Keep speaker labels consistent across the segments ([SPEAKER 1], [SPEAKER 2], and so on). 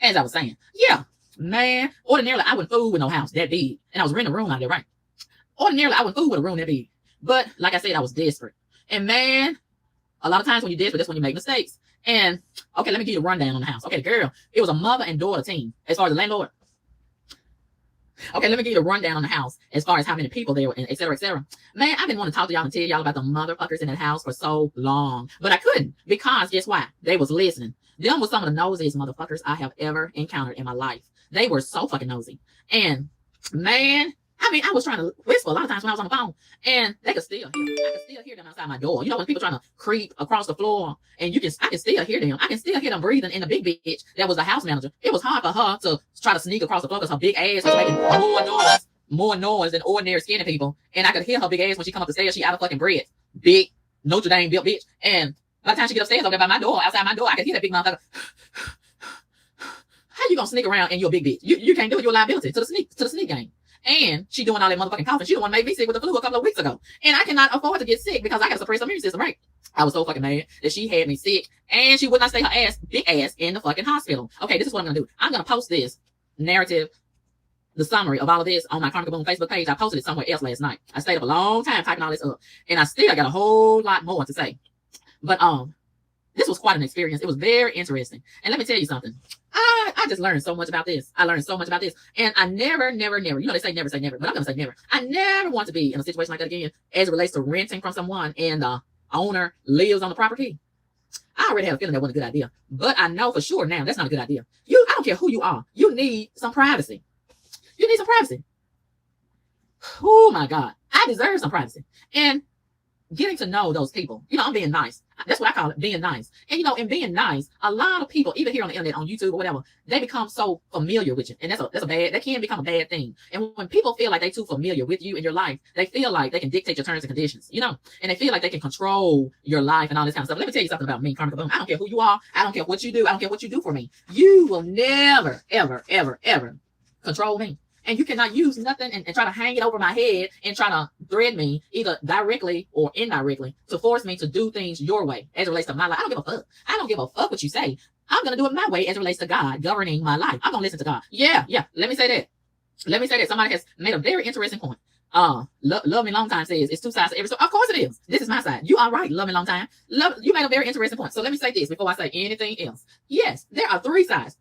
[SPEAKER 1] As I was saying, yeah, man, ordinarily I wouldn't fool with no house that big. And I was renting a room out there, right? Ordinarily I wouldn't fool with a room that big. But like I said, I was desperate. And man, a lot of times when you're desperate, that's when you make mistakes. And okay, let me give you a rundown on the house. Okay, girl, it was a mother and daughter team as far as the landlord. Okay, let me give you a rundown on the house as far as how many people there were, and et cetera, et cetera. Man, I've been wanting to talk to y'all and tell y'all about the motherfuckers in that house for so long, but I couldn't because guess why? They was listening. Them was some of the nosiest motherfuckers I have ever encountered in my life. They were so fucking nosy. And man, I mean, I was trying to whisper a lot of times when I was on the phone, and they could still hear. I could still hear them outside my door. You know, when people trying to creep across the floor, and I can still hear them. I can still hear them breathing. And the big bitch that was the house manager, it was hard for her to try to sneak across the floor because her big ass was making more noise than ordinary skinny people. And I could hear her big ass when she come up the stairs. She out of fucking bread, big Notre Dame built bitch. And by the time she get upstairs over there by my door, outside my door, I could hear that big motherfucker. How you gonna sneak around and you're a big bitch? You can't do it. You're a liability to the sneak game. And she doing all that motherfucking coughing. She the one made me sick with the flu a couple of weeks ago. And I cannot afford to get sick because I got to suppress the immune system, right? I was so fucking mad that she had me sick and she would not stay her big ass in the fucking hospital. Okay, this is what I'm going to do. I'm going to post this narrative, the summary of all of this on my Karma Kaboom Facebook page. I posted it somewhere else last night. I stayed up a long time typing all this up and I still got a whole lot more to say. But, this was quite an experience. It was very interesting. And let me tell you something. I just learned so much about this. I learned so much about this. And I never, you know, they say never, but I'm going to say never. I never want to be in a situation like that again as it relates to renting from someone and the owner lives on the property. I already had a feeling that wasn't a good idea. But I know for sure now that's not a good idea. I don't care who you are. You need some privacy. You need some privacy. Oh my God. I deserve some privacy. And getting to know those people, you know, I'm being nice. That's what I call it, being nice. And, you know, in being nice, a lot of people, even here on the internet, on YouTube or whatever, they become so familiar with you. And that can become a bad thing. And when people feel like they're too familiar with you in your life, they feel like they can dictate your terms and conditions, you know, and they feel like they can control your life and all this kind of stuff. Let me tell you something about me, Karma Kaboom. I don't care who you are. I don't care what you do. I don't care what you do for me. You will never, ever, ever, ever control me. And you cannot use nothing and try to hang it over my head and try to thread me either directly or indirectly to force me to do things your way as it relates to my life. I don't give a fuck. I don't give a fuck what you say. I'm going to do it my way as it relates to God governing my life. I'm going to listen to God. Yeah. Let me say that. Somebody has made a very interesting point. Love Me Long Time says it's two sides to every story. Of course it is. This is my side. You are right. Love Me Long Time. You made a very interesting point. So let me say this before I say anything else. Yes, there are three sides.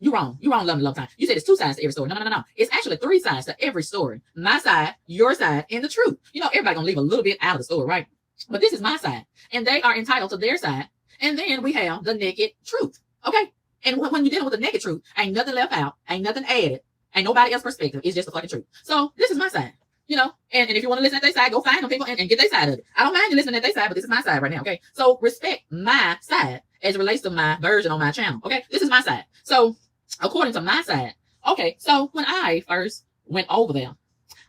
[SPEAKER 1] You're wrong. Love Me Long Time. You said it's two sides to every story. No. It's actually three sides to every story. My side, your side, and the truth. You know, everybody gonna leave a little bit out of the story, right? But this is my side. And they are entitled to their side. And then we have the naked truth. Okay? And when you're dealing with the naked truth, ain't nothing left out, ain't nothing added, ain't nobody else's perspective. It's just the fucking truth. So this is my side. You know, and if you want to listen at their side, go find them people and get their side of it. I don't mind you listening at their side, but this is my side right now, okay? So respect my side as it relates to my version on my channel, okay? This is my side. So according to my side, okay, so when I first went over there,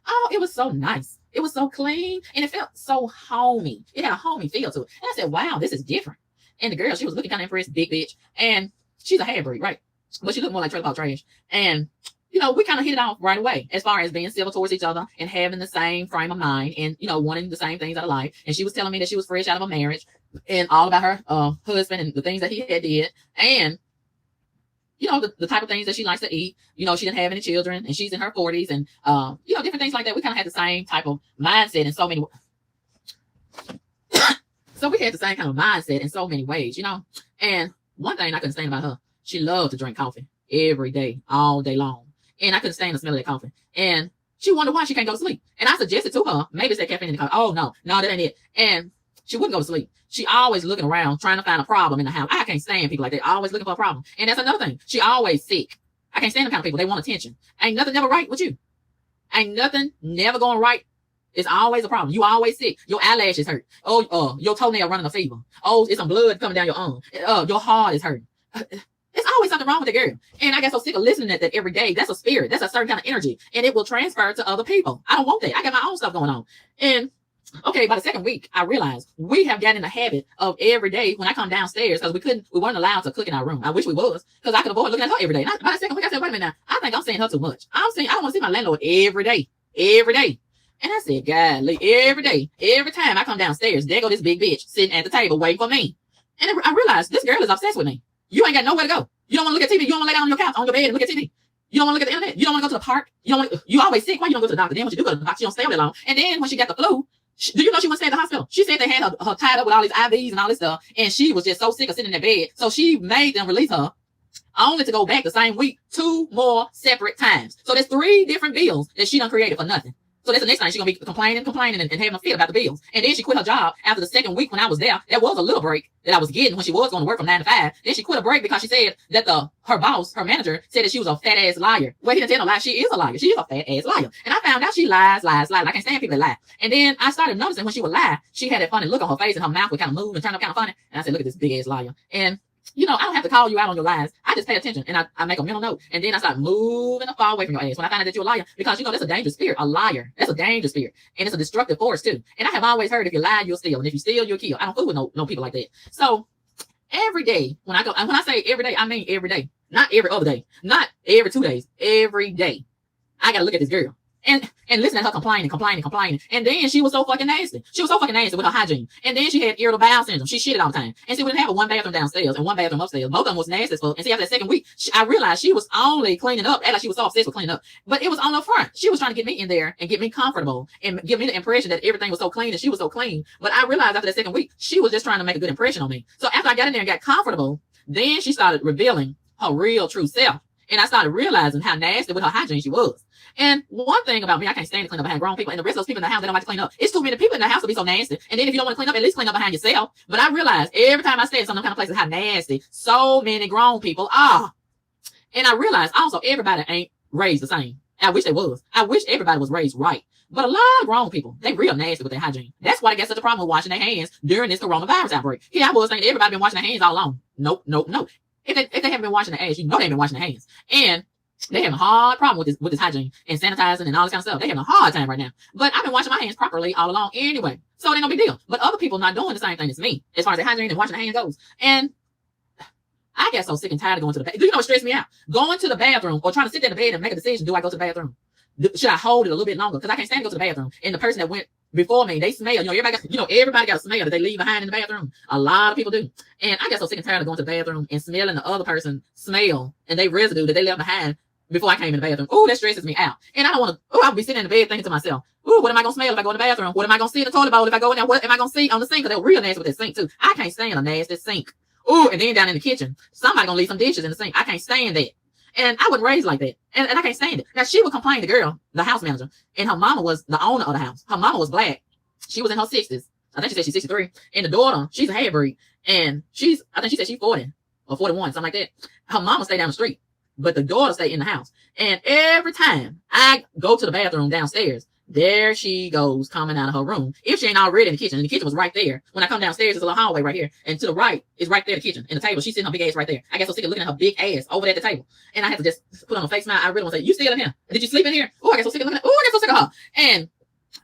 [SPEAKER 1] oh, it was so nice. It was so clean, and it felt so homey. It had a homey feel to it. And I said, wow, this is different. And the girl, she was looking kind of impressed, big bitch, and she's a half breed, right? But she looked more like Trailer Park Trash. And, you know, we kind of hit it off right away as far as being civil towards each other and having the same frame of mind and, you know, wanting the same things out of life. And she was telling me that she was fresh out of a marriage and all about her husband and the things that he had did. And you know, the type of things that she likes to eat. You know, she didn't have any children and she's in her 40s and, you know, different things like that. We kind of had the same type of mindset in so many So we had the same kind of mindset in so many ways, you know. And one thing I couldn't stand about her, she loved to drink coffee every day, all day long. And I couldn't stand the smell of that coffee. And she wondered why she can't go to sleep. And I suggested to her, maybe it's that caffeine in the coffee. Oh, no, that ain't it. And she wouldn't go to sleep. She always looking around, trying to find a problem in the house. I can't stand people like that. Always looking for a problem. And that's another thing. She always sick. I can't stand the kind of people. They want attention. Ain't nothing never right with you. Ain't nothing never going right. It's always a problem. You always sick. Your eyelashes hurt. Oh, your toenail running a fever. Oh, it's some blood coming down your arm. Your heart is hurting. There's always something wrong with the girl. And I get so sick of listening to that every day. That's a spirit. That's a certain kind of energy. And it will transfer to other people. I don't want that. I got my own stuff going on. And okay, by the second week, I realized we have gotten in the habit of every day when I come downstairs because we weren't allowed to cook in our room. I wish we was because I could avoid looking at her every day. By the second week, I said, wait a minute now. I think I'm seeing her too much. I don't want to see my landlord every day. And I said, golly, every day, every time I come downstairs, there go this big bitch sitting at the table waiting for me. And I realized this girl is obsessed with me. You ain't got nowhere to go. You don't want to look at TV. You don't want to lay down on your couch, on your bed and look at TV. You don't want to look at the internet. You don't want to go to the park. You always sick. Why you don't go to the doctor? Then when you do go to the doctor, you don't stay on that long. And then when she got the flu, do you know she wouldn't stay at the hospital? She said they had her tied up with all these IVs and all this stuff. And she was just so sick of sitting in that bed. So she made them release her only to go back the same week 2 more separate times. So there's 3 different bills that she done created for nothing. So that's the next thing. She's going to be complaining and having a fit about the bills. And then she quit her job after the second week when I was there. There was a little break that I was getting when she was going to work from 9 to 5. Then she quit a break because she said that her boss, her manager, said that she was a fat ass liar. Well, he didn't tell no lie. She is a liar. She is a fat ass liar. And I found out she lies. I can't stand people that lie. And then I started noticing when she would lie, she had that funny look on her face and her mouth would kind of move and turn up kind of funny. And I said, look at this big ass liar. And I don't have to call you out on your lies. I just pay attention and I make a mental note. And then I start moving far away from your ass when I find out that you're a liar. Because, that's a dangerous spirit. A liar. That's a dangerous spirit. And it's a destructive force, too. And I have always heard if you lie, you'll steal. And if you steal, you'll kill. I don't fool with no people like that. So, every day, when I say every day, I mean every day. Not every other day. Not every 2 days. Every day. I gotta look at this girl. And listen to her complaining. And then she was so fucking nasty. She was so fucking nasty with her hygiene. And then she had irritable bowel syndrome. She shitted all the time. And she wouldn't have a 1 bathroom downstairs and 1 bathroom upstairs. Both of them was nasty as fuck. And see, after that second week, I realized she was only cleaning up. Like she was so obsessed with cleaning up. But it was on the front. She was trying to get me in there and get me comfortable and give me the impression that everything was so clean and she was so clean. But I realized after that second week, she was just trying to make a good impression on me. So after I got in there and got comfortable, then she started revealing her real true self. And I started realizing how nasty with her hygiene she was. And one thing about me, I can't stand to clean up behind grown people. And the rest of those people in the house, they don't like to clean up. It's too many people in the house to be so nasty. And then if you don't want to clean up, at least clean up behind yourself. But I realized every time I stay in some kind of places how nasty so many grown people are. And I realized also everybody ain't raised the same. I wish they was. I wish everybody was raised right. But a lot of grown people, they real nasty with their hygiene. That's why they got such a problem with washing their hands during this coronavirus outbreak. Here I was thinking everybody been washing their hands all along. Nope. If they haven't been washing their ass, they ain't been washing their hands. And they have a hard problem with this hygiene and sanitizing and all this kind of stuff. They having a hard time right now. But I've been washing my hands properly all along anyway. So it ain't no big deal. But other people not doing the same thing as me as far as their hygiene and washing their hands goes. And I get so sick and tired of going to the bathroom. Do you know what stressed me out? Going to the bathroom or trying to sit there in the bed and make a decision. Do I go to the bathroom? Should I hold it a little bit longer? Because I can't stand to go to the bathroom. And the person that went before me, they smell. Everybody got a smell that they leave behind in the bathroom. A lot of people do. And I get so sick and tired of going to the bathroom and smelling the other person's smell and they residue that they left behind before I came in the bathroom. Oh, that stresses me out. And I don't want to, I'll be sitting in the bed thinking to myself, what am I going to smell if I go in the bathroom? What am I going to see in the toilet bowl if I go in there? What am I going to see on the sink? Because they're real nasty with that sink too. I can't stand a nasty sink. And then down in the kitchen, somebody going to leave some dishes in the sink. I can't stand that. And I wasn't raised like that. And I can't stand it. Now, she would complain to the girl, the house manager, and her mama was the owner of the house. Her mama was black. She was in her 60s. I think she said she's 63. And the daughter, she's a half breed. And I think she said she's 40 or 41, something like that. Her mama stayed down the street, but the daughter stayed in the house. And every time I go to the bathroom downstairs, there she goes coming out of her room. If she ain't already in the kitchen, and the kitchen was right there. When I come downstairs, there's a little hallway right here. And to the right is right there, the kitchen. And the table, she's sitting her big ass right there. I get so sick of looking at her big ass over there at the table. And I have to just put on a fake smile. I really want to say, you still in here? Did you sleep in here? I get so sick of looking at her. I get so sick of her. And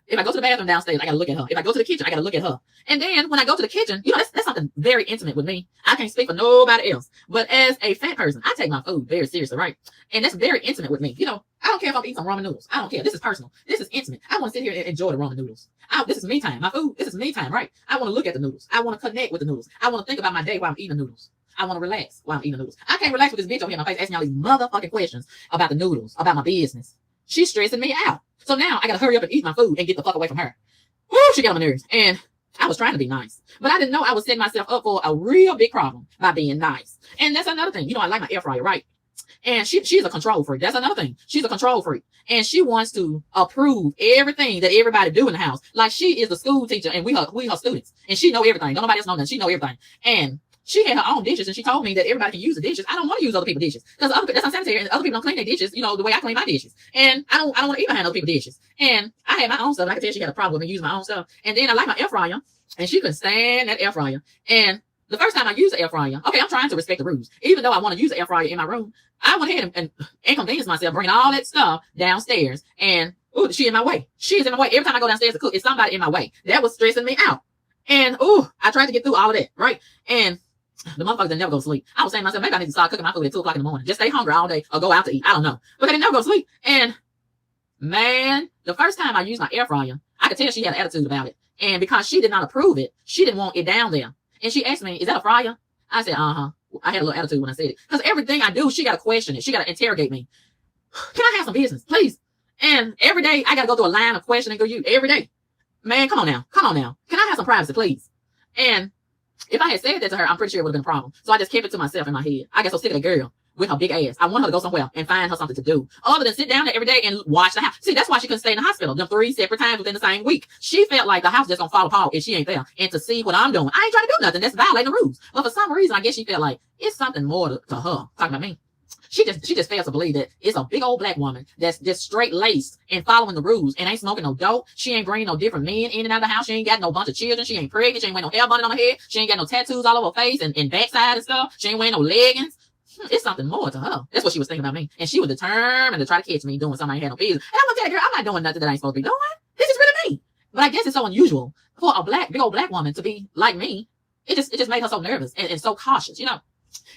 [SPEAKER 1] if I go to the bathroom downstairs, I gotta look at her. If I go to the kitchen, I gotta look at her. And then when I go to the kitchen, that's something very intimate with me. I can't speak for nobody else. But as a fat person, I take my food very seriously, right? And that's very intimate with me. I don't care if I'm eating some ramen noodles. I don't care. This is personal. This is intimate. I want to sit here and enjoy the ramen noodles. This is me time. My food, this is me time, right? I want to look at the noodles. I want to connect with the noodles. I want to think about my day while I'm eating the noodles. I want to relax while I'm eating the noodles. I can't relax with this bitch over here in my face asking all these motherfucking questions about the noodles, about my business. She's stressing me out. So now I gotta hurry up and eat my food and get the fuck away from her. Woo, she got on my nerves. And I was trying to be nice, but I didn't know I was setting myself up for a real big problem by being nice. And that's another thing. I like my air fryer, right? And she's a control freak. That's another thing. She's a control freak. And she wants to approve everything that everybody do in the house. Like she is the school teacher and we her students. And she know everything. Don't nobody else know nothing. She know everything. And she had her own dishes and she told me that everybody can use the dishes. I don't want to use other people's dishes because that's unsanitary and other people don't clean their dishes, the way I clean my dishes. And I don't want to eat behind other people's dishes. And I had my own stuff. And I could tell she had a problem with me using my own stuff. And then I like my air fryer and she couldn't stand that air fryer. And the first time I used the air fryer, okay, I'm trying to respect the rules. Even though I want to use the air fryer in my room, I went ahead and inconvenienced myself bringing all that stuff downstairs. And she in my way. She is in my way. Every time I go downstairs to cook, it's somebody in my way. That was stressing me out. And I tried to get through all of that, right? And the motherfuckers that never go to sleep. I was saying to myself, maybe I need to start cooking my food at 2 o'clock in the morning. Just stay hungry all day or go out to eat. I don't know. But they didn't never go to sleep. And man, the first time I used my air fryer, I could tell she had an attitude about it. And because she did not approve it, she didn't want it down there. And she asked me, is that a fryer? I said, uh-huh. I had a little attitude when I said it. Because everything I do, she got to question it. She got to interrogate me. Can I have some business, please? And every day, I got to go through a line of questioning through you every day. Man, come on now. Come on now. Can I have some privacy, please? And if I had said that to her, I'm pretty sure it would have been a problem. So I just kept it to myself in my head. I got so sick of that girl with her big ass. I want her to go somewhere and find her something to do other than sit down there every day and watch the house. See, that's why she couldn't stay in the hospital them 3 separate times within the same week. She felt like the house just gonna fall apart if she ain't there. And to see what I'm doing, I ain't trying to do nothing. That's violating the rules. But for some reason, I guess she felt like it's something more to her. Talking about me. She just fails to believe that it's a big old black woman that's just straight laced and following the rules and ain't smoking no dope. She ain't bringing no different men in and out of the house. She ain't got no bunch of children. She ain't pregnant. She ain't wearing no hair bun on her head. She ain't got no tattoos all over her face and backside and stuff. She ain't wearing no leggings. It's something more to her. That's what she was thinking about me. And she was determined to try to catch me doing something I ain't had no business. And I'm gonna tell you, girl, I'm not doing nothing that I ain't supposed to be doing. This is really me. But I guess it's so unusual for a big old black woman to be like me. It just made her so nervous and so cautious, you know.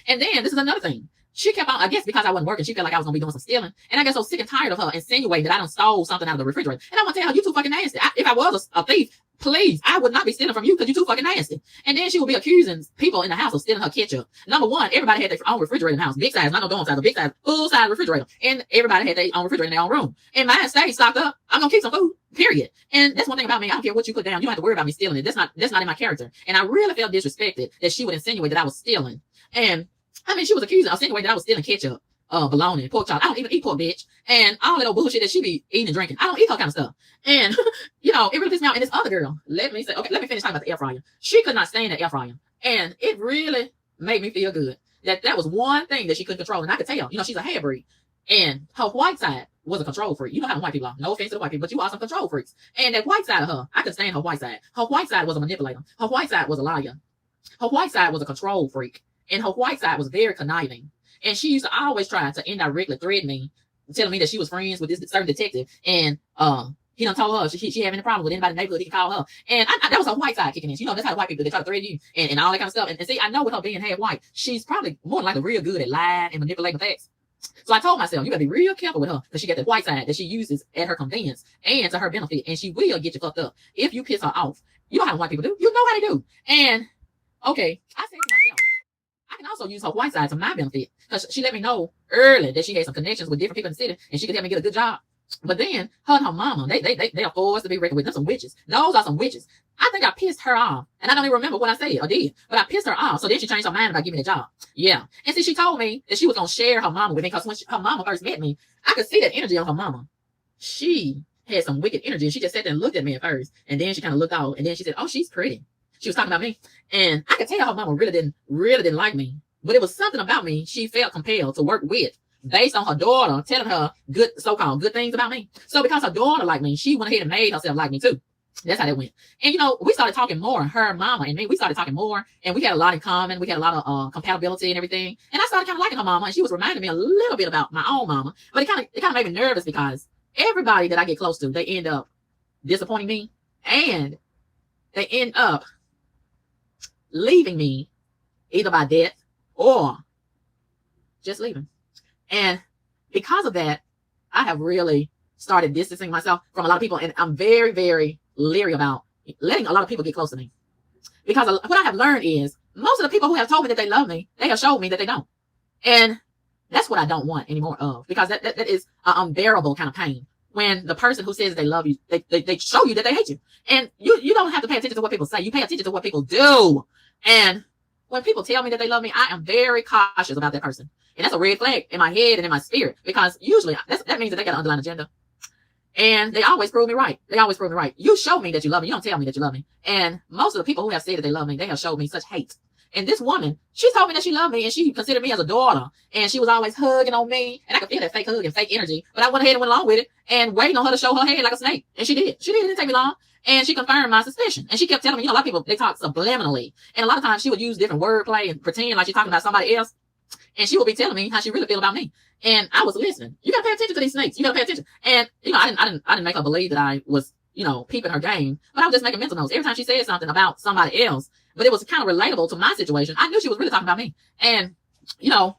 [SPEAKER 1] And then this is another thing. She kept on, I guess because I wasn't working, she felt like I was going to be doing some stealing. And I got so sick and tired of her insinuating that I done stole something out of the refrigerator. And I'm going to tell her, you too fucking nasty. If I was a thief, please, I would not be stealing from you because you too fucking nasty. And then she would be accusing people in the house of stealing her ketchup. Number one, everybody had their own refrigerator in the house. Big size, not no dorm size, but big size, full size refrigerator. And everybody had their own refrigerator in their own room. And mine stayed stocked up. I'm going to keep some food, period. And that's one thing about me. I don't care what you put down. You don't have to worry about me stealing it. That's not in my character. And I really felt disrespected that she would insinuate that I was stealing. And I mean, she was accusing, insinuating that I was stealing ketchup, bologna, pork chop. I don't even eat pork, bitch. And all that old bullshit that she be eating and drinking. I don't eat her kind of stuff. And, you know, it really pissed me off. And this other girl, let me finish talking about the air fryer. She could not stand the air fryer. And it really made me feel good. That was one thing that she couldn't control. And I could tell, you know, she's a hair breed. And her white side was a control freak. You know how the white people are. No offense to the white people, but you are some control freaks. And that white side of her, I could stand her white side. Her white side was a manipulator. Her white side was a liar. Her white side was a control freak. And her white side was very conniving. And she used to always try to indirectly threaten me, telling me that she was friends with this certain detective. And he done told her she having a problem with anybody in the neighborhood, he could call her. And that was her white side kicking in. You know, that's how the white people, they try to threaten you and all that kind of stuff. And see, I know with her being half white, she's probably more than likely real good at lying and manipulating facts. So I told myself, you gotta be real careful with her because she got that white side that she uses at her convenience and to her benefit. And she will get you fucked up if you piss her off. You know how white people do. You know how they do. And okay, I said to myself, I can also use her white side to my benefit because she let me know early that she had some connections with different people in the city and she could help me get a good job. But then her and her mama, they are forced to be reckoned with. Them some witches. Those are some witches. I think I pissed her off. And I don't even remember what I said or did, but I pissed her off. So then she changed her mind about giving me the job. Yeah. And see, she told me that she was going to share her mama with me because when her mama first met me, I could see that energy on her mama. She had some wicked energy. And she just sat there and looked at me at first. And then she kind of looked out. And then she said, oh, she's pretty. She was talking about me. And I could tell her mama really didn't like me. But it was something about me she felt compelled to work with based on her daughter telling her good, so-called good things about me. So because her daughter liked me, she went ahead and made herself like me too. That's how that went. And, you know, we started talking more, her mama and me, we started talking more and we had a lot in common. We had a lot of compatibility and everything. And I started kind of liking her mama and she was reminding me a little bit about my own mama. But it kind of made me nervous because everybody that I get close to, they end up disappointing me and they end up leaving me either by death or just leaving. And because of that, I have really started distancing myself from a lot of people. And I'm very, very leery about letting a lot of people get close to me. Because what I have learned is most of the people who have told me that they love me, they have showed me that they don't. And that's what I don't want anymore of. Because that is an unbearable kind of pain. When the person who says they love you, they show you that they hate you. And you don't have to pay attention to what people say. You pay attention to what people do. And when people tell me that they love me, I am very cautious about that person. And that's a red flag in my head and in my spirit. Because usually that means that they got an underlying agenda. And they always prove me right. You show me that you love me. You don't tell me that you love me. And most of the people who have said that they love me, they have showed me such hate. And this woman, she told me that she loved me and she considered me as a daughter. And she was always hugging on me. And I could feel that fake hug and fake energy. But I went ahead and went along with it and waiting on her to show her head like a snake. And she did. It didn't take me long. And she confirmed my suspicion. And she kept telling me, you know, a lot of people, they talk subliminally. And a lot of times she would use different wordplay and pretend like she's talking about somebody else. And she would be telling me how she really feel about me. And I was listening. You gotta pay attention to these snakes. You gotta pay attention. And, you know, I didn't make her believe that I was, you know, peeping her game. But I was just making mental notes. Every time she said something about somebody else, but it was kind of relatable to my situation, I knew she was really talking about me. And, you know,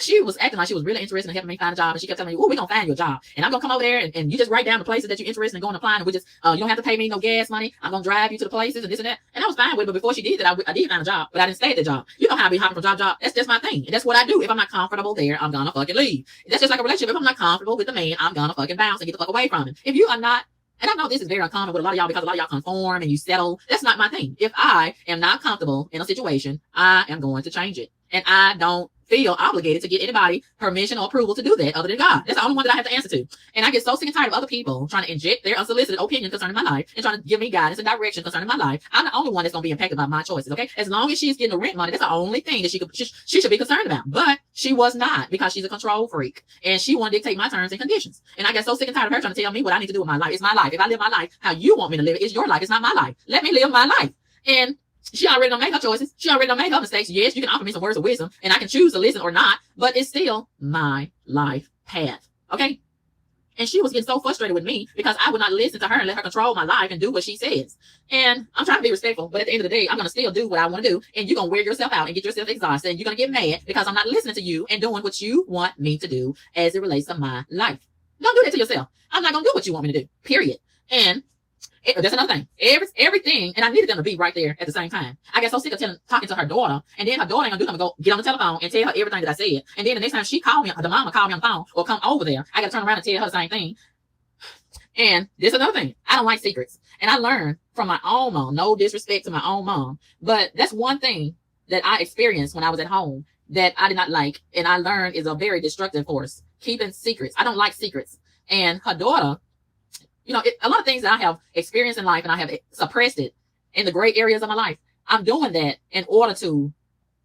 [SPEAKER 1] she was acting like she was really interested in helping me find a job, and she kept telling me, "Oh, we're gonna find you a job, and I'm gonna come over there, and you just write down the places that you're interested in going to apply, and we just you don't have to pay me no gas money. I'm gonna drive you to the places and this and that." And I was fine with it, but before she did that, I did find a job, but I didn't stay at the job. You know how I be hopping from job to job. That's just my thing. And that's what I do. If I'm not comfortable there, I'm gonna fucking leave. That's just like a relationship. If I'm not comfortable with the man, I'm gonna fucking bounce and get the fuck away from him. If you are not, and I know this is very uncommon with a lot of y'all because a lot of y'all conform and you settle. That's not my thing. If I am not comfortable in a situation, I am going to change it. And I don't feel obligated to get anybody permission or approval to do that other than God. That's the only one that I have to answer to. And I get so sick and tired of other people trying to inject their unsolicited opinion concerning my life and trying to give me guidance and direction concerning my life. I'm the only one that's going to be impacted by my choices, okay? As long as she's getting the rent money, that's the only thing that she should be concerned about. But she was not, because she's a control freak. And she wanted to dictate my terms and conditions. And I got so sick and tired of her trying to tell me what I need to do with my life. It's my life. If I live my life how you want me to live it, it's your life. It's not my life. Let me live my life. And she already don't make her choices. She already don't make her mistakes. Yes, you can offer me some words of wisdom, and I can choose to listen or not, but it's still my life path. Okay? And she was getting so frustrated with me because I would not listen to her and let her control my life and do what she says. And I'm trying to be respectful, but at the end of the day, I'm going to still do what I want to do, and you're going to wear yourself out and get yourself exhausted, and you're going to get mad because I'm not listening to you and doing what you want me to do as it relates to my life. Don't do that to yourself. I'm not going to do what you want me to do, period. And that's another thing. Everything, and I needed them to be right there at the same time. I got so sick of talking to her daughter, and then her daughter ain't gonna do nothing but go get on the telephone and tell her everything that I said. And then the next time she called me, the mama called me on the phone or come over there, I gotta turn around and tell her the same thing. And this is another thing. I don't like secrets. And I learned from my own mom, no disrespect to my own mom, but that's one thing that I experienced when I was at home that I did not like, and I learned is a very destructive force. Keeping secrets. I don't like secrets. And her daughter, you know, a lot of things that I have experienced in life and I have suppressed it in the gray areas of my life. I'm doing that in order to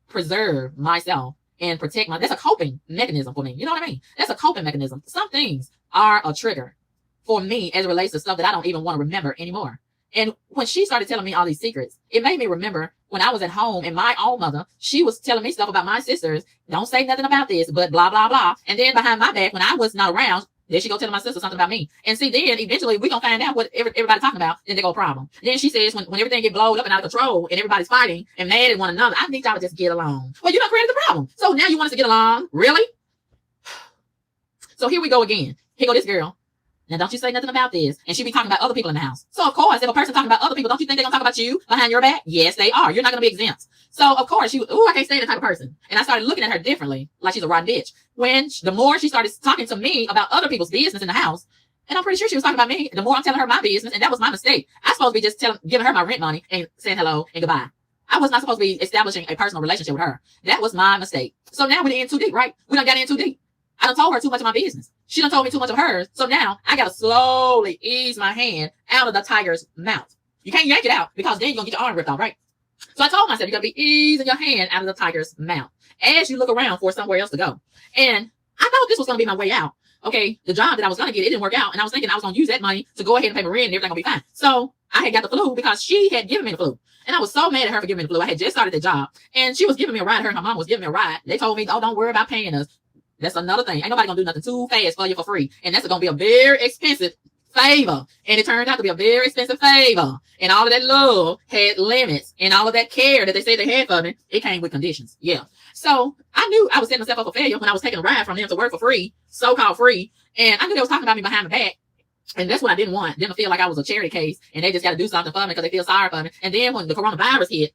[SPEAKER 1] preserve myself and protect that's a coping mechanism for me. You know what I mean? That's a coping mechanism. Some things are a trigger for me as it relates to stuff that I don't even want to remember anymore. And when she started telling me all these secrets, it made me remember when I was at home and my own mother, she was telling me stuff about my sisters. Don't say nothing about this, but blah, blah, blah. And then behind my back, when I was not around, then she go tell my sister something about me. And see, then eventually we gonna find out what everybody talking about. Then they go problem. Then she says when everything get blowed up and out of control and everybody's fighting and mad at one another, I need y'all to just get along. Well, you done created the problem. So now you want us to get along? Really? So here we go again. Here go this girl. Now, don't you say nothing about this. And she be talking about other people in the house. So, of course, if a person talking about other people, don't you think they're going to talk about you behind your back? Yes, they are. You're not going to be exempt. So, of course, I can't stand that type of person. And I started looking at her differently, like she's a rotten bitch. The more she started talking to me about other people's business in the house, and I'm pretty sure she was talking about me, the more I'm telling her my business, and that was my mistake. I was supposed to be just giving her my rent money and saying hello and goodbye. I was not supposed to be establishing a personal relationship with her. That was my mistake. So now we're in too deep, right? We done got in too deep. I done told her too much of my business. She done told me too much of hers. So now I gotta slowly ease my hand out of the tiger's mouth. You can't yank it out because then you're gonna get your arm ripped off, right? So I told myself you gotta be easing your hand out of the tiger's mouth as you look around for somewhere else to go. And I thought this was gonna be my way out. Okay, the job that I was gonna get, it didn't work out. And I was thinking I was gonna use that money to go ahead and pay my rent and everything gonna be fine. So I had got the flu because she had given me the flu. And I was so mad at her for giving me the flu. I had just started the job and she was giving me a ride. Her and her mom was giving me a ride. They told me, oh, don't worry about paying us. That's another thing. Ain't nobody gonna do nothing too fast for you for free. And that's gonna be a very expensive favor. And it turned out to be a very expensive favor. And all of that love had limits. And all of that care that they said they had for me, it came with conditions. Yeah. So I knew I was setting myself up for failure when I was taking a ride from them to work for free, so-called free. And I knew they was talking about me behind my back. And that's what I didn't want. Them to feel like I was a charity case and they just got to do something for me because they feel sorry for me. And then when the coronavirus hit,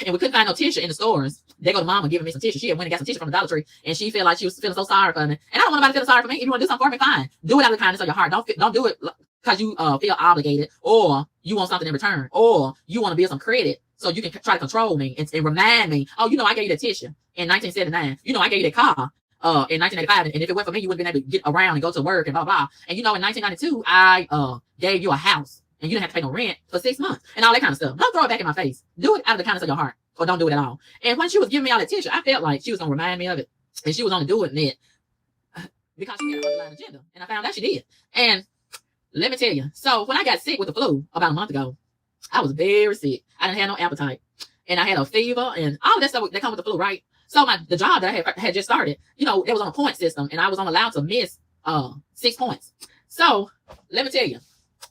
[SPEAKER 1] and we couldn't find no tissue in the stores, they go to mama giving me some tissue. She had went and got some tissue from the Dollar Tree, and she felt like she was feeling so sorry for me. And I don't want nobody feeling sorry for me. If you want to do something for me, fine. Do it out of the kindness of your heart. Don't do it because you feel obligated, or you want something in return, or you want to build some credit so you can try to control me and remind me, oh, I gave you that tissue in 1979. I gave you that car in 1985, and if it weren't for me, you wouldn't have been able to get around and go to work and blah blah. And in 1992, I gave you a house. And you didn't have to pay no rent for 6 months and all that kind of stuff. Don't throw it back in my face. Do it out of the kindness of your heart, or don't do it at all. And when she was giving me all that tissue, I felt like she was going to remind me of it. And she was only doing it because she had an underlying agenda. And I found out she did. And let me tell you, so when I got sick with the flu about a month ago, I was very sick. I didn't have no appetite. And I had a fever and all of that stuff that come with the flu, right? So the job that I had just started, it was on a point system. And I was only allowed to miss 6 points. So let me tell you,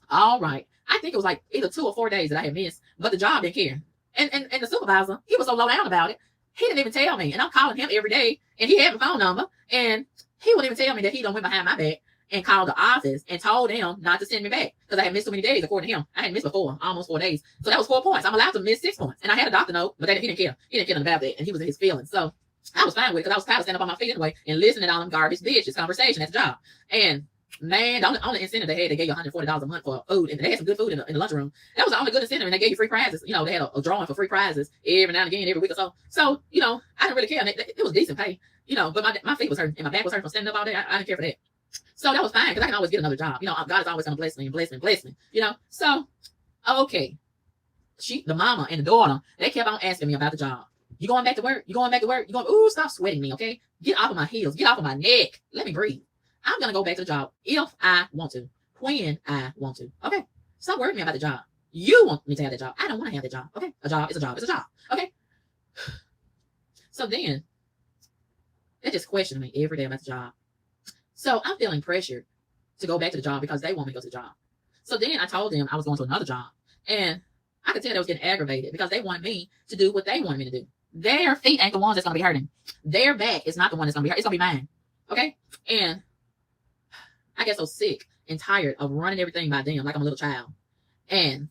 [SPEAKER 1] all right. I think it was like either 2 or 4 days that I had missed, but the job didn't care. And the supervisor, he was so low down about it. He didn't even tell me. And I'm calling him every day. And he had my phone number. And he wouldn't even tell me that he done went behind my back and called the office and told them not to send me back because I had missed so many days, according to him. I had missed before, almost 4 days. So that was 4 points. I'm allowed to miss 6 points. And I had a doctor note, but he didn't care. He didn't care about that. And he was in his feelings. So I was fine with it because I was tired of standing up on my feet anyway and listening to all them garbage bitches conversation at the job. And man, the only incentive they had, they gave you $140 a month for food, and they had some good food in the lunchroom. That was the only good incentive, and they gave you free prizes. You know, they had a drawing for free prizes every now and again, every week or so. So, you know, I didn't really care. It was decent pay, you know, but my feet was hurting and my back was hurting from standing up all day. I didn't care for that. So that was fine because I can always get another job. You know, God is always going to bless me and bless me and bless me, you know. So, okay. The mama and the daughter, they kept on asking me about the job. You going back to work? You going back to work? You going, ooh, stop sweating me, okay? Get off of my heels. Get off of my neck. Let me breathe. I'm going to go back to the job if I want to, when I want to. Okay? Stop worrying me about the job. You want me to have the job. I don't want to have the job. Okay? A job is a job. It's a job. Okay? So then, they just question me every day about the job. So I'm feeling pressured to go back to the job because they want me to go to the job. So then I told them I was going to another job. And I could tell they was getting aggravated because they wanted me to do what they wanted me to do. Their feet ain't the ones that's going to be hurting. Their back is not the one that's going to be hurting. It's going to be mine. Okay? And I get so sick and tired of running everything by them like I'm a little child. And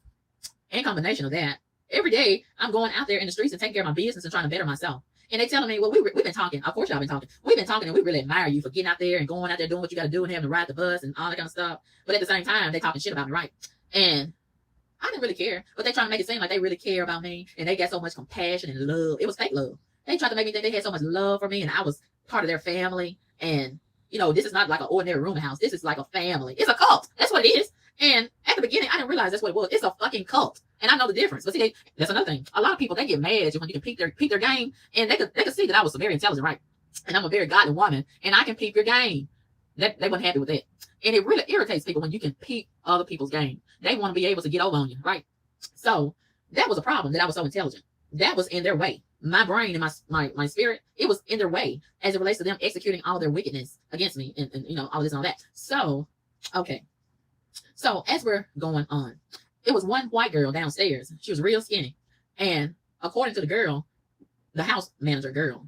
[SPEAKER 1] in combination of that, every day I'm going out there in the streets and taking care of my business and trying to better myself. And they telling me, well, we've been talking. Of course, y'all been talking. We've been talking and we really admire you for getting out there and going out there doing what you got to do and having to ride the bus and all that kind of stuff. But at the same time, they talking shit about me, right? And I didn't really care, but they trying to make it seem like they really care about me and they got so much compassion and love. It was fake love. They tried to make me think they had so much love for me and I was part of their family. And, you know, this is not like an ordinary rooming house. This is like a family. It's a cult. That's what it is. And at the beginning, I didn't realize that's what it was. It's a fucking cult. And I know the difference. But see, that's another thing. A lot of people, they get mad at you when you can peep their game. And they could see that I was very intelligent, right? And I'm a very godly woman. And I can peep your game. They weren't happy with that. And it really irritates people when you can peep other people's game. They want to be able to get over on you, right? So that was a problem, that I was so intelligent. That was in their way. My brain and my spirit, it was in their way as it relates to them executing all their wickedness against me and you know, all this and all that. So, okay. So as we're going on, it was one white girl downstairs. She was real skinny. And according to the girl, the house manager girl,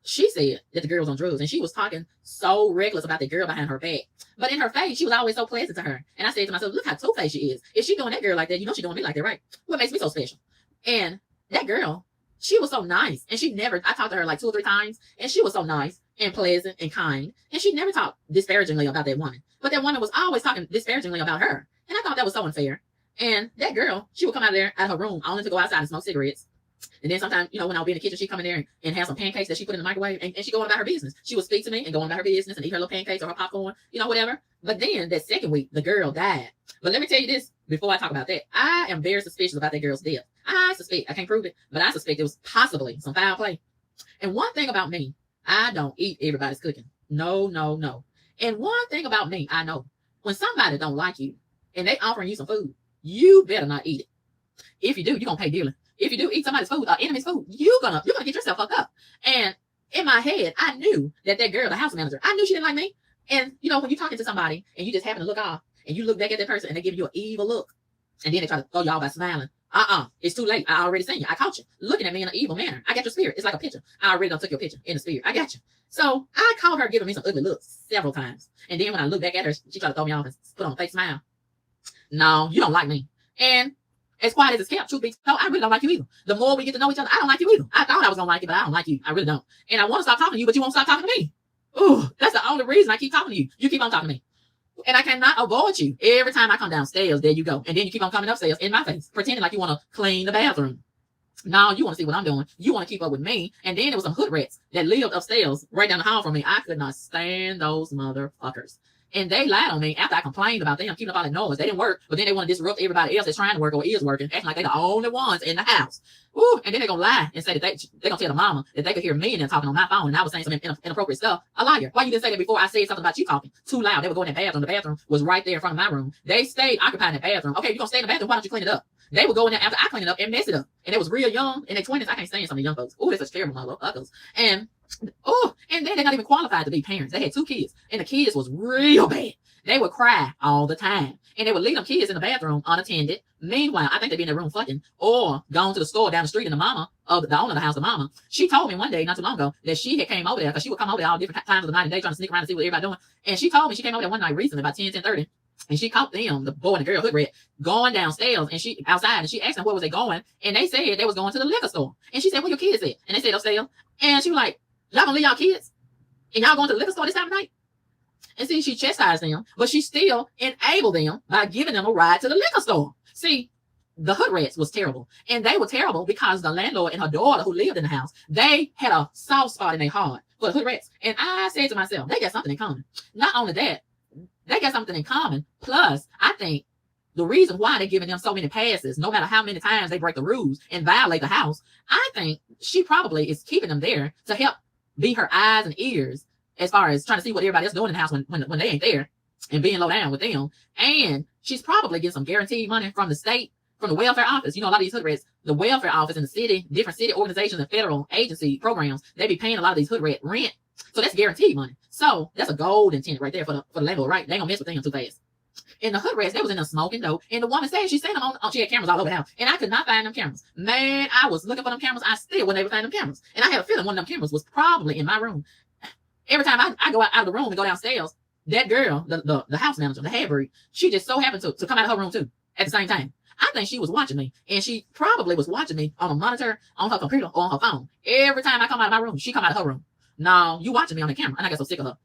[SPEAKER 1] she said that the girl was on drugs and she was talking so reckless about the girl behind her back. But in her face, she was always so pleasant to her. And I said to myself, look how two-faced she is. If she doing that girl like that, you know she doing me like that, right? What makes me so special? And that girl, she was so nice. And I talked to her like 2 or 3 times. And she was so nice and pleasant and kind. And she never talked disparagingly about that woman. But that woman was always talking disparagingly about her. And I thought that was so unfair. And that girl, she would come out of her room only to go outside and smoke cigarettes. And then sometimes, you know, when I'll be in the kitchen, she'd come in there and have some pancakes that she put in the microwave and she'd go on about her business. She would speak to me and go on about her business and eat her little pancakes or her popcorn, you know, whatever. But then that second week, the girl died. But let me tell you this before I talk about that. I am very suspicious about that girl's death. I can't prove it, but I suspect it was possibly some foul play. And one thing about me, I don't eat everybody's cooking. No, no, no. And one thing about me, I know when somebody don't like you and they offering you some food, you better not eat it. If you do, you're going to pay dearly. If you do eat somebody's food, enemy's food, you're gonna get yourself fucked up. And in my head, I knew that girl, the house manager, I knew she didn't like me. And you know, when you're talking to somebody and you just happen to look off and you look back at that person and they give you an evil look, and then they try to throw you all by smiling. It's too late. I already seen you. I caught you looking at me in an evil manner. I got your spirit. It's like a picture. I already done took your picture in the spirit. I got you. So I caught her giving me some ugly looks several times. And then when I look back at her, she tried to throw me off and put on a fake smile. No, you don't like me. And as quiet as it's kept, truth be told, I really don't like you either. The more we get to know each other, I don't like you either. I thought I was going to like you, but I don't like you. I really don't. And I want to stop talking to you, but you won't stop talking to me. Ooh, that's the only reason I keep talking to you. You keep on talking to me. And I cannot avoid you. Every time I come downstairs, there you go. And then you keep on coming upstairs in my face, pretending like you want to clean the bathroom. No, you want to see what I'm doing. You want to keep up with me. And then there was some hood rats that lived upstairs right down the hall from me. I could not stand those motherfuckers. And they lied on me after I complained about them keeping up all that noise. They didn't work, but then they want to disrupt everybody else that's trying to work or is working, acting like they're the only ones in the house. Ooh, and then they're going to lie and say that they're going to tell the mama that they could hear me and them talking on my phone and I was saying some inappropriate stuff. A liar. Why you didn't say that before I said something about you talking? Too loud. They would go in the bathroom. The bathroom was right there in front of my room. They stayed occupying the bathroom. Okay, you're going to stay in the bathroom. Why don't you clean it up? They would go in there after I clean it up and mess it up. And it was real young in their 20s. I can't stand some of the young folks. Ooh, they're such terrible motherfuckers. And then they're not even qualified to be parents. They had 2 kids and the kids was real bad. They would cry all the time. And they would leave them kids in the bathroom unattended. Meanwhile, I think they'd be in their room fucking or gone to the store down the street. And the mama of the owner of the house, the mama, she told me one day, not too long ago, that she had came over there because she would come over there all different times of the night and day trying to sneak around and see what everybody doing. And she told me she came over there one night recently about 10:30. And she caught them, the boy and the girl, hood rat, going downstairs and she outside and she asked them where was they going. And they said they was going to the liquor store. And she said, where your kids at? And they said upstairs. And she was like, y'all gonna leave y'all kids? And y'all going to the liquor store this time of night? And see, she chastised them, but she still enabled them by giving them a ride to the liquor store. See, the hood rats was terrible. And they were terrible because the landlord and her daughter who lived in the house, they had a soft spot in their heart for the hood rats. And I said to myself, they got something in common. Not only that, they got something in common. Plus, I think the reason why they're giving them so many passes, no matter how many times they break the rules and violate the house, I think she probably is keeping them there to help be her eyes and ears as far as trying to see what everybody else doing in the house when they ain't there and being low down with them. And she's probably getting some guaranteed money from the state, from the welfare office. You know, a lot of these hood rats, the welfare office in the city, different city organizations and federal agency programs, they be paying a lot of these hood rat rent. So that's guaranteed money. So that's a golden tenant right there for the landlord, right? They ain't gonna mess with them too fast. And the hood rats, they was in there smoking though. And the woman said she seen them on, she had cameras all over the house. And I could not find them cameras. Man, I was looking for them cameras. I still wasn't able to find them cameras. And I had a feeling one of them cameras was probably in my room. Every time I go out of the room and go downstairs, that girl, the house manager, the Hadbury, she just so happened to come out of her room too at the same time. I think she was watching me, and she probably was watching me on a monitor, on her computer, or on her phone. Every time I come out of my room, she come out of her room. No, you watching me on the camera, and I got so sick of her.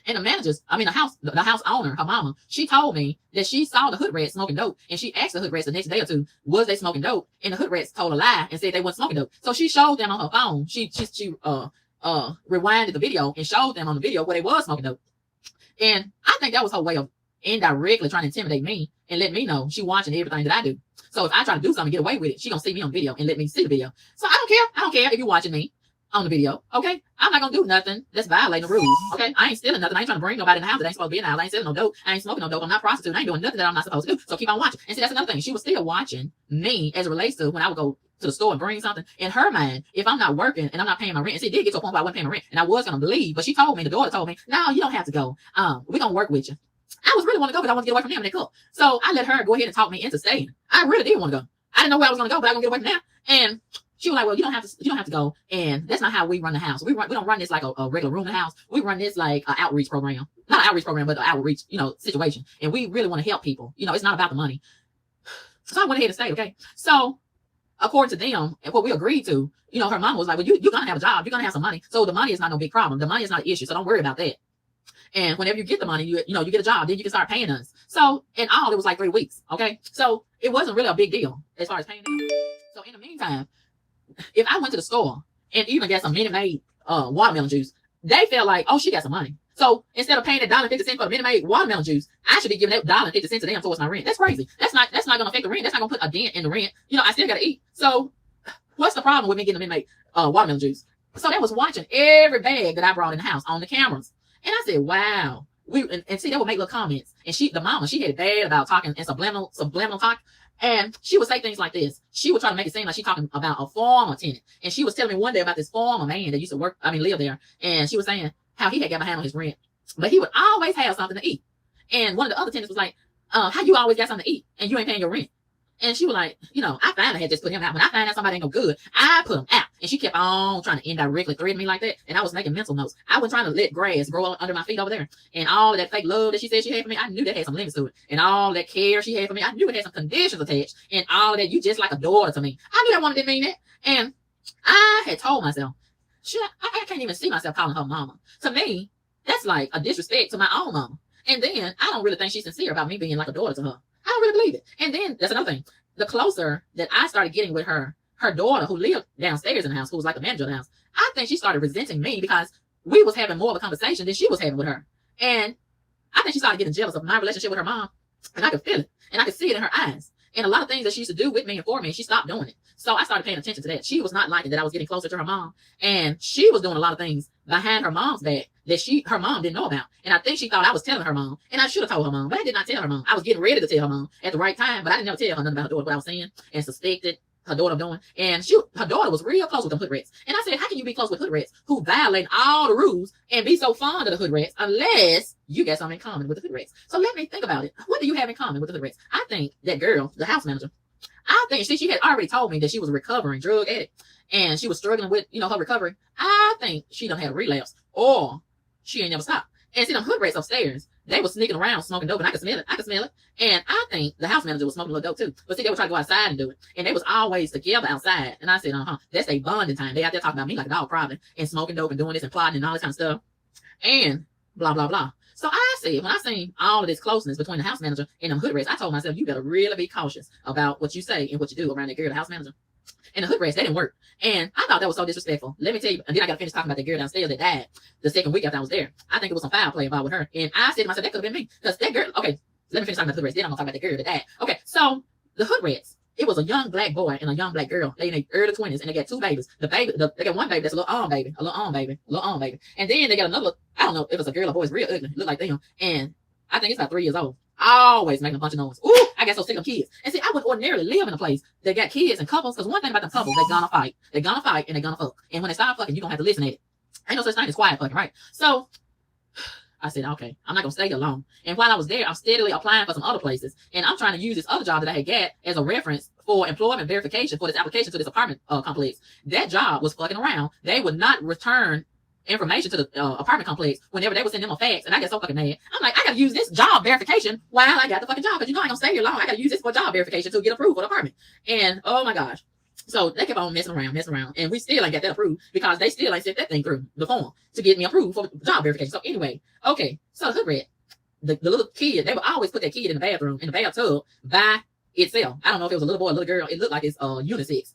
[SPEAKER 1] And the managers, the house owner, her mama, she told me that she saw the hood rats smoking dope, and she asked the hood rats the next day or two, was they smoking dope? And the hood rats told a lie and said they wasn't smoking dope. So she showed them on her phone. She rewinded the video and showed them on the video where they was smoking dope. And I think that was her way of indirectly trying to intimidate me and let me know she watching everything that I do. So if I try to do something, get away with it, she gonna see me on video and let me see the video. So I don't care. I don't care if you're watching me on the video. Okay, I'm not gonna do nothing that's violating the rules. Okay, I ain't stealing nothing. I ain't trying to bring nobody in the house that ain't supposed to be in the house. I ain't selling no dope. I ain't smoking no dope. I'm not prostituting. I ain't doing nothing that I'm not supposed to do. So keep on watching. And see, that's another thing. She was still watching me as it relates to when I would go to the store and bring something. In her mind, if I'm not working and I'm not paying my rent, and see, it did get to a point where I wasn't paying my rent, and I was gonna leave, but she told me, the daughter told me, no, you don't have to go. We're gonna work with you. I was really want to go because I want to get away from them and they cook. So I let her go ahead and talk me into staying. I really did want to go. I didn't know where I was gonna go, but I was gonna get away from them. And she was like, well, you don't have to go. And that's not how we run the house. We don't run this like a regular room in the house. We run this like an outreach program. Not an outreach program, but an outreach, situation. And we really want to help people. It's not about the money. So I went ahead and stayed, okay? So according to them, and what we agreed to, her mom was like, well, you're gonna have a job, you're gonna have some money. So the money is not no big problem. The money is not an issue. So don't worry about that. And whenever you get the money, you get a job, then you can start paying us. So in all, it was like 3 weeks. Okay. So it wasn't really a big deal as far as paying them. So in the meantime, if I went to the store and even got some Minute Maid watermelon juice, they felt like, oh, she got some money. So instead of paying that $1.50 for the Minute Maid watermelon juice, I should be giving that $1.50 to them towards my rent. That's crazy. That's not gonna affect the rent. That's not gonna put a dent in the rent. I still gotta eat. So what's the problem with me getting the Minute Maid watermelon juice? So they was watching every bag that I brought in the house on the cameras. And I said, wow. And see, they would make little comments. And the mama, she had it bad about talking in subliminal talk. And she would say things like this. She would try to make it seem like she's talking about a former tenant. And she was telling me one day about this former man that used to live there. And she was saying how he had got behind on his rent. But he would always have something to eat. And one of the other tenants was like, how you always got something to eat and you ain't paying your rent? And she was like, I finally had just put him out. When I find out somebody ain't no good, I put him out. And she kept on trying to indirectly threaten me like that. And I was making mental notes. I was trying to let grass grow under my feet over there. And all that fake love that she said she had for me, I knew that had some limits to it. And all that care she had for me, I knew it had some conditions attached. And all that, you just like a daughter to me. I knew that woman didn't mean that. And I had told myself, I can't even see myself calling her mama. To me, that's like a disrespect to my own mama. And then I don't really think she's sincere about me being like a daughter to her. I don't really believe it. And then that's another thing. The closer that I started getting with her daughter who lived downstairs in the house, who was like the manager of the house, I think she started resenting me because we was having more of a conversation than she was having with her. And I think she started getting jealous of my relationship with her mom. And I could feel it. And I could see it in her eyes. And a lot of things that she used to do with me and for me, she stopped doing it. So I started paying attention to that. She was not liking that I was getting closer to her mom. And she was doing a lot of things behind her mom's back that her mom didn't know about. And I think she thought I was telling her mom. And I should have told her mom, but I did not tell her mom. I was getting ready to tell her mom at the right time, but I didn't ever tell her nothing about her daughter, what I was saying, and suspected her daughter doing, and her daughter was real close with them hood rats. And I said, how can you be close with hood rats who violate all the rules and be so fond of the hood rats unless you got something in common with the hood rats? So let me think about it. What do you have in common with the hood rats? I think that girl, the house manager, I think she had already told me that she was a recovering drug addict and she was struggling with, her recovery. I think she done had a relapse or she ain't never stopped. And see them hood rats upstairs, they were sneaking around smoking dope and I could smell it. And I think the house manager was smoking a little dope too. But see, they would try to go outside and do it. And they was always together outside. And I said, that's their bonding time. They out there talking about me like a dog probably and smoking dope and doing this and plotting and all this kind of stuff. And blah, blah, blah. So I said, when I seen all of this closeness between the house manager and them hood rats, I told myself, you better really be cautious about what you say and what you do around that girl, the house manager. And the hood rats, they didn't work. And I thought that was so disrespectful. Let me tell you, and then I got to finish talking about the girl downstairs that died the second week after I was there. I think it was some foul play involved with her. And I said to myself, that could have been me. Because that girl, okay, let me finish talking about the hood rats. Then I'm going to talk about the girl that died. Okay, so the hood rats, it was a young black boy and a young black girl. They in their early 20s and they got two babies. They got one baby that's a little arm baby. And then they got another, I don't know if it's a girl or boy, it's real ugly. Look like them. And I think it's about 3 years old. Always making a bunch of noise. Ooh, I got so sick of kids. And see, I would ordinarily live in a place that got kids and couples, because one thing about them couples, they're gonna fight. They're gonna fight and they're gonna fuck. And when they start fucking, you're gonna have to listen to it. Ain't no such thing as quiet fucking, right? So I said, okay, I'm not gonna stay here long. And while I was there, I'm steadily applying for some other places. And I'm trying to use this other job that I had got as a reference for employment verification for this application to this apartment complex. That job was fucking around. They would not return information to the apartment complex whenever they would send them a fax, and I get so fucking mad. I'm like, I gotta use this job verification while I got the fucking job, because I ain't gonna stay here long. I gotta use this for job verification to get approved for the apartment. And oh my gosh. So they kept on messing around, and we still ain't got that approved because they still ain't sent that thing through the form to get me approved for job verification. So anyway, okay, so hood rat, the little kid, they would always put that kid in the bathroom, in the bathtub by itself. I don't know if it was a little boy or a little girl. It looked like it's unisex.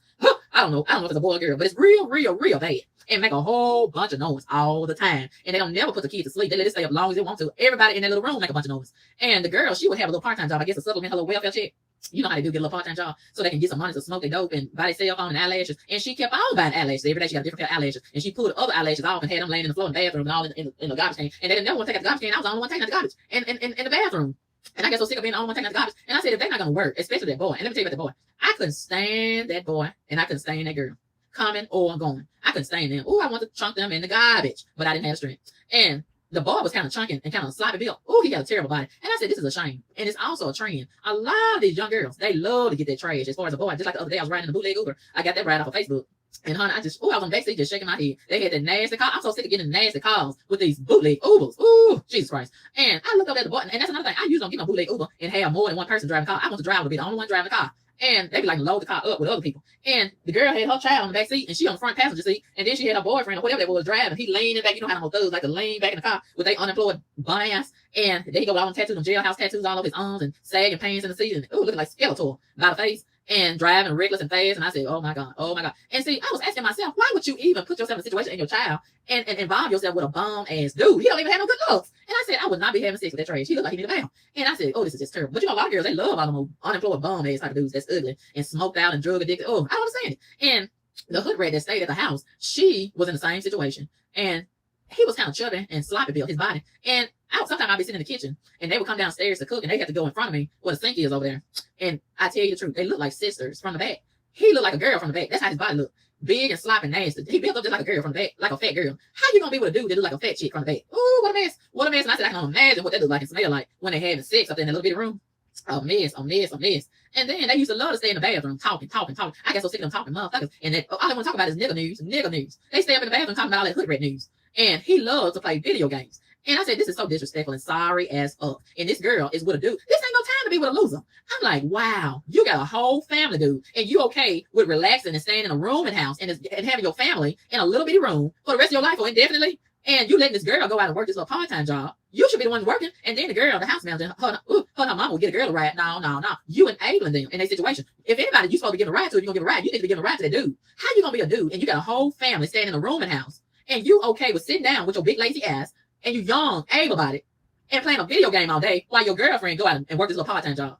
[SPEAKER 1] I don't know if it's a boy or girl, but it's real bad. And make a whole bunch of noise all the time. And they don't never put the kid to sleep. They let it stay up as long as they want to. Everybody in that little room make a bunch of noise. And the girl, she would have a little part-time job, I guess, to supplement her little welfare check. You know how they do get a little part-time job so they can get some money to smoke their dope and buy their cell phone and eyelashes. And she kept on buying eyelashes. Every day she got a different pair of eyelashes. And she pulled other eyelashes off and had them laying in the floor in the bathroom and all in the garbage can. And they didn't never want to take out the garbage can. I was the only one taking out the garbage in the bathroom. And I got so sick of being the only one taking out the garbage. And I said, if they're not going to work, especially that boy, and let me tell you about the boy, I couldn't stand that boy and I couldn't stand that girl. Coming or going. I couldn't stand them. Oh, I wanted to chunk them in the garbage, but I didn't have strength. And the boy was kind of chunking and kind of sloppy built. Oh, he got a terrible body. And I said, this is a shame. And it's also a trend. A lot of these young girls, they love to get their trash as far as a boy. Just like the other day, I was riding in the bootleg Uber. I got that right off of Facebook. And honey, I was on the backseat just shaking my head. They had that nasty car. I'm so sick of getting nasty calls with these bootleg Ubers. Ooh, Jesus Christ. And I looked up at the button, and that's another thing. I usually don't get no bootleg Uber and have more than one person driving the car. I want the driver to be the only one driving the car. And they be like, load the car up with other people. And the girl had her child on the back seat and she on the front passenger seat. And then she had her boyfriend or whatever that was driving. He leaning back. You know how them thugs like to lean back in the car with their unemployed bum ass. And there he go with all them tattoos, them jailhouse tattoos all over his arms and sagging pains in the seat. And looking like Skeletor by the face. And driving reckless and fast. And I said, oh my God. And see, I was asking myself, why would you even put yourself in a situation in your child and involve yourself with a bum ass dude? He don't even have no good looks. And I said, I would not be having sex with that trash. He looked like he needed a bath. And I said, oh, this is just terrible. But you know, a lot of girls, they love all them unemployed bum ass type of dudes that's ugly and smoked out and drug addicted. Oh, I don't understand it. And the hood rat that stayed at the house, she was in the same situation. And he was kind of chubby and sloppy built, his body. And sometimes I'd be sitting in the kitchen and they would come downstairs to cook and they had to go in front of me where the sink is over there. And I tell you the truth, they look like sisters from the back. He looked like a girl from the back. That's how his body looked. Big and sloppy and nasty. He built up just like a girl from the back, like a fat girl. How you gonna be with a dude that look like a fat chick from the back? Ooh, what a mess. What a mess. And I said, I can only imagine what that look like and smell like when they having sex up there in that little bitty room. A mess. And then they used to love to stay in the bathroom talking. I got so sick of them talking motherfuckers. And all they want to talk about is nigger news. They stay up in the bathroom talking about all that hood rat news. And he loves to play video games. And I said, this is so disrespectful and sorry as fuck. And this girl is with a dude. This ain't no time to be with a loser. I'm like, wow, you got a whole family, dude. And you okay with relaxing and staying in a room and house and having your family in a little bitty room for the rest of your life or indefinitely. And you letting this girl go out and work this little part-time job. You should be the one working. And then the girl, the house manager, her mama will get a girl a ride. No. You enabling them in a situation. If anybody you supposed to give a ride to, if you're going to give a ride, you need to be giving a ride to that dude. How you going to be a dude and you got a whole family staying in a room and house and you okay with sitting down with your big lazy ass and you young, able-bodied, and playing a video game all day while your girlfriend go out and work this little part-time job?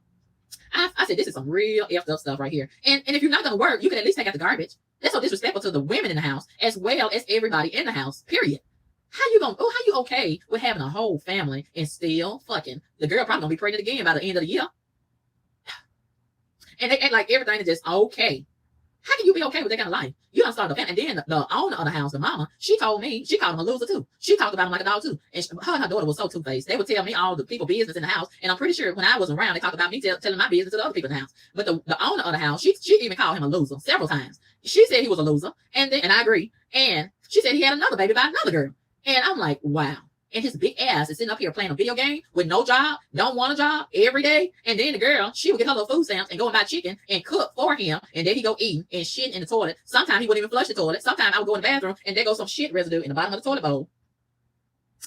[SPEAKER 1] I said, this is some real effed up stuff right here. And if you're not going to work, you can at least take out the garbage. That's so disrespectful to the women in the house as well as everybody in the house, period. How you okay with having a whole family and still fucking? The girl probably going to be pregnant again by the end of the year. And they act like everything is just okay. How can you be okay with that kind of life? You don't start the family. And then the owner of the house, the mama, she told me, she called him a loser too. She talked about him like a dog too. And her and her daughter was so two-faced. They would tell me all the people business in the house. And I'm pretty sure when I wasn't around, they talked about me telling my business to the other people in the house. But the owner of the house, she even called him a loser several times. She said he was a loser. And I agree. And she said he had another baby by another girl. And I'm like, wow. And his big ass is sitting up here playing a video game with no job, don't want a job every day. And then the girl, she would get her little food stamps and go and buy chicken and cook for him. And then he go eating and shit in the toilet. Sometimes he wouldn't even flush the toilet. Sometimes I would go in the bathroom and there goes some shit residue in the bottom of the toilet bowl.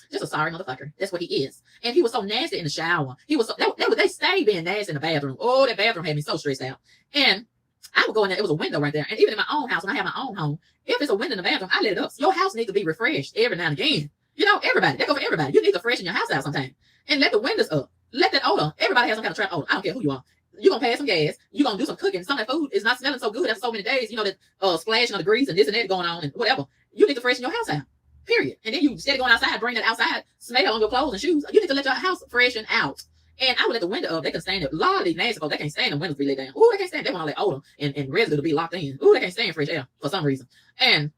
[SPEAKER 1] Just a sorry motherfucker. That's what he is. And he was so nasty in the shower. He was so, they stayed being nasty in the bathroom. Oh, that bathroom had me so stressed out. And I would go in there. It was a window right there. And even in my own house, when I have my own home, if it's a window in the bathroom, I let it up. Your house needs to be refreshed every now and again. You know, everybody. That go for everybody. You need to freshen your house out sometime. And let the windows up. Let that odor. Everybody has some kind of trap odor. I don't care who you are. You're going to pass some gas. You're going to do some cooking. Some of that food is not smelling so good after so many days. You know, that splashing of the grease and this and that going on and whatever. You need to freshen your house out. Period. And then you, instead of going outside, bring that outside smell on your clothes and shoes. You need to let your house freshen out. And I would let the window up. They can stand it. A lot of these nasty folks, they can't stand the windows to be let down. Ooh, they can't stand. They want all that odor and residue to be locked in. Ooh, they can't stand fresh air for some reason. And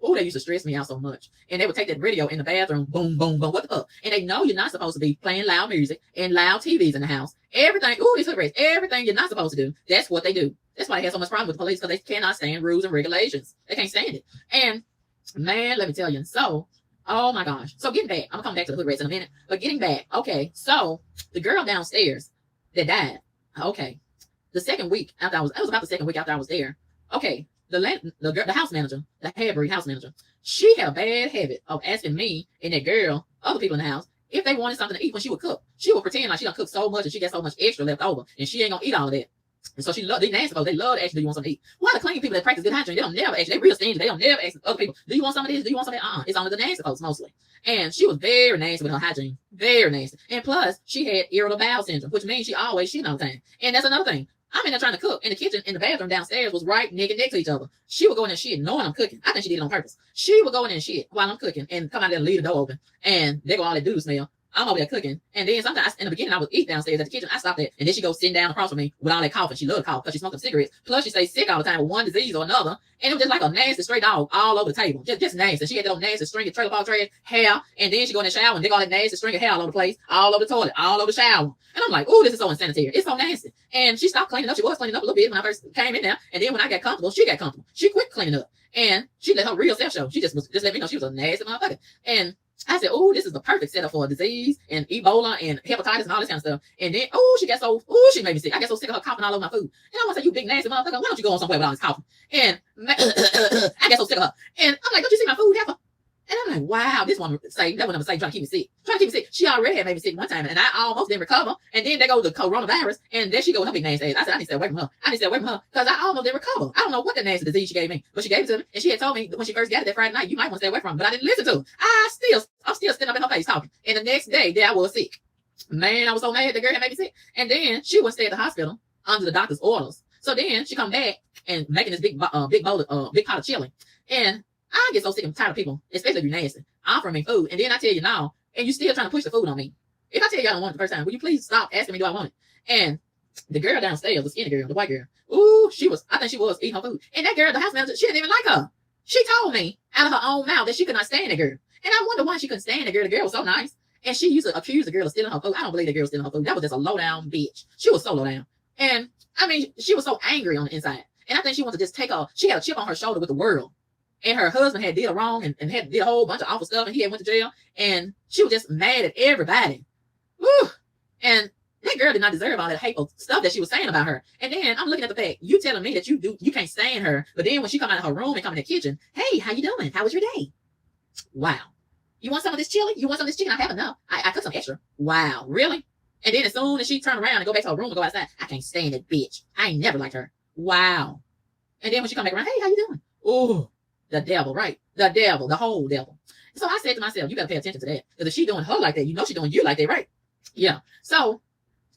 [SPEAKER 1] oh, they used to stress me out so much. And they would take that radio in the bathroom, boom, boom, boom, what the fuck? And they know you're not supposed to be playing loud music and loud TVs in the house. Everything, ooh, these hood rats, everything you're not supposed to do. That's what they do. That's why they have so much problem with the police, because they cannot stand rules and regulations. They can't stand it. And man, let me tell you. So, oh my gosh. So getting back, I'm gonna come back to the hood rats in a minute. But getting back, okay. So the girl downstairs that died, okay. The second week after it was about the second week after I was there. Okay. The house manager, the Hadbury house manager, she had a bad habit of asking me and that girl, other people in the house, if they wanted something to eat when she would cook. She would pretend like she done cooked so much and she got so much extra left over and she ain't gonna eat all of that. And so she loved these nasty folks. They love to ask, do you want something to eat? Why the clean people that practice good hygiene, they don't never ask. They real stingy. They don't never ask other people, do you want some of this? Do you want some of that? It's only the nasty folks mostly. And she was very nasty with her hygiene. Very nasty. And plus, she had irritable bowel syndrome, which means she always shitting all the time. And that's another thing. I'm in there trying to cook, and the kitchen and the bathroom downstairs was right next to each other. She would go in there and shit, knowing I'm cooking. I think she did it on purpose. She would go in there and shit while I'm cooking and come out there and leave the door open. And there go all that doo smell. I'm over there cooking. And then sometimes in the beginning I would eat downstairs at the kitchen. I stopped there. And then she goes sitting down across from me with all that coughing. She loved to cough because she smoked them cigarettes. Plus she stays sick all the time with one disease or another. And it was just like a nasty stray dog all over the table. Just nasty. She had that old nasty string of trailer park trash hair. And then she go in the shower and dig all that nasty string of hair all over the place, all over the toilet, all over the shower. And I'm like, oh, this is so unsanitary. It's so nasty. And she stopped cleaning up. She was cleaning up a little bit when I first came in there. And then when I got comfortable, she got comfortable. She quit cleaning up. And she let her real self show. She just let me know she was a nasty motherfucker. And I said, oh, this is the perfect setup for a disease and Ebola and hepatitis and all this kind of stuff. And then, she made me sick. I got so sick of her coughing all over my food. And I want to say, you big nasty motherfucker, why don't you go on somewhere with all this coughing? And I got so sick of her. And I'm like, don't you see my food, heifer? And I'm like, wow, this one say, that one never say, trying to keep me sick. Trying to keep me sick. She already had made me sick one time, and I almost didn't recover. And then there goes the coronavirus, and there she goes with her big nasty ass. I said, I need to stay away from her. Because I almost didn't recover. I don't know what the nasty disease she gave me, but she gave it to me, and she had told me when she first got it that Friday night, you might want to stay away from her, but I didn't listen to her. I'm still standing up in her face talking. And the next day, there I was sick. Man, I was so mad the girl had made me sick. And then she wouldn't stay at the hospital under the doctor's orders. So then she come back and making this big pot of chili. And I get so sick and tired of people, especially if you're nasty, offering me food. And then I tell you no, and you still trying to push the food on me. If I tell you I don't want it the first time, will you please stop asking me, do I want it? And the girl downstairs, the skinny girl, the white girl, ooh, I think she was eating her food. And that girl, the house manager, she didn't even like her. She told me out of her own mouth that she could not stand the girl. And I wonder why she couldn't stand the girl. The girl was so nice. And she used to accuse the girl of stealing her food. I don't believe the girl was stealing her food. That was just a low down bitch. She was so low down. And I mean, she was so angry on the inside. And I think she wanted to just she had a chip on her shoulder with the world. And her husband had did her wrong and had did a whole bunch of awful stuff, and he had went to jail. And she was just mad at everybody. Woo! And that girl did not deserve all that hateful stuff that she was saying about her. And then I'm looking at the fact, you telling me that you can't stand her, but then when she come out of her room and come in the kitchen, hey, how you doing? How was your day? Wow. You want some of this chili? You want some of this chicken? I have enough. I cooked some extra. Wow, really? And then as soon as she turned around and go back to her room and go outside, I can't stand that bitch. I ain't never liked her. Wow. And then when she come back around, hey, how you doing? Oh. The devil, right? The devil, the whole devil. So I said to myself, you got to pay attention to that. Because if she doing her like that, you know she doing you like that, right? Yeah. So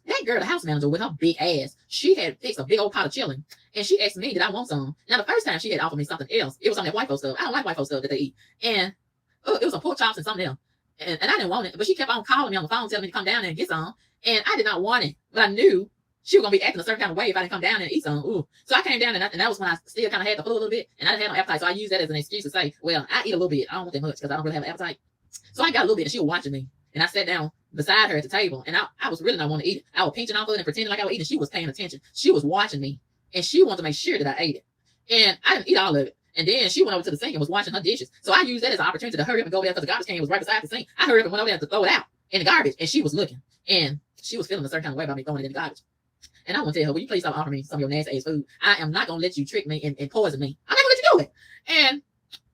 [SPEAKER 1] that girl, the house manager with her big ass, she had fixed a big old pot of chili. And she asked me, did I want some? Now, the first time she had offered me something else, it was some of that white folk stuff. I don't like white folk stuff that they eat. And it was some pork chops and something else. And I didn't want it. But she kept on calling me on the phone, telling me to come down there and get some. And I did not want it. But I knew she was gonna be acting a certain kind of way if I didn't come down and eat some. Ooh. So I came down and that was when I still kind of had the flu a little bit and I didn't have no appetite. So I used that as an excuse to say, well, I eat a little bit. I don't want that much because I don't really have an appetite. So I got a little bit and she was watching me. And I sat down beside her at the table and I was really not wanting to eat it. I was pinching off of it and pretending like I was eating. She was paying attention. She was watching me and she wanted to make sure that I ate it. And I didn't eat all of it. And then she went over to the sink and was washing her dishes. So I used that as an opportunity to hurry up and go there because the garbage can was right beside the sink. I hurried up and went over there to throw it out in the garbage. And she was looking. And she was feeling a certain kind of way about me throwing it in the garbage. And I want to tell her, will you please stop offering me some of your nasty ass food? I am not going to let you trick me and poison me. I'm not going to let you do it. And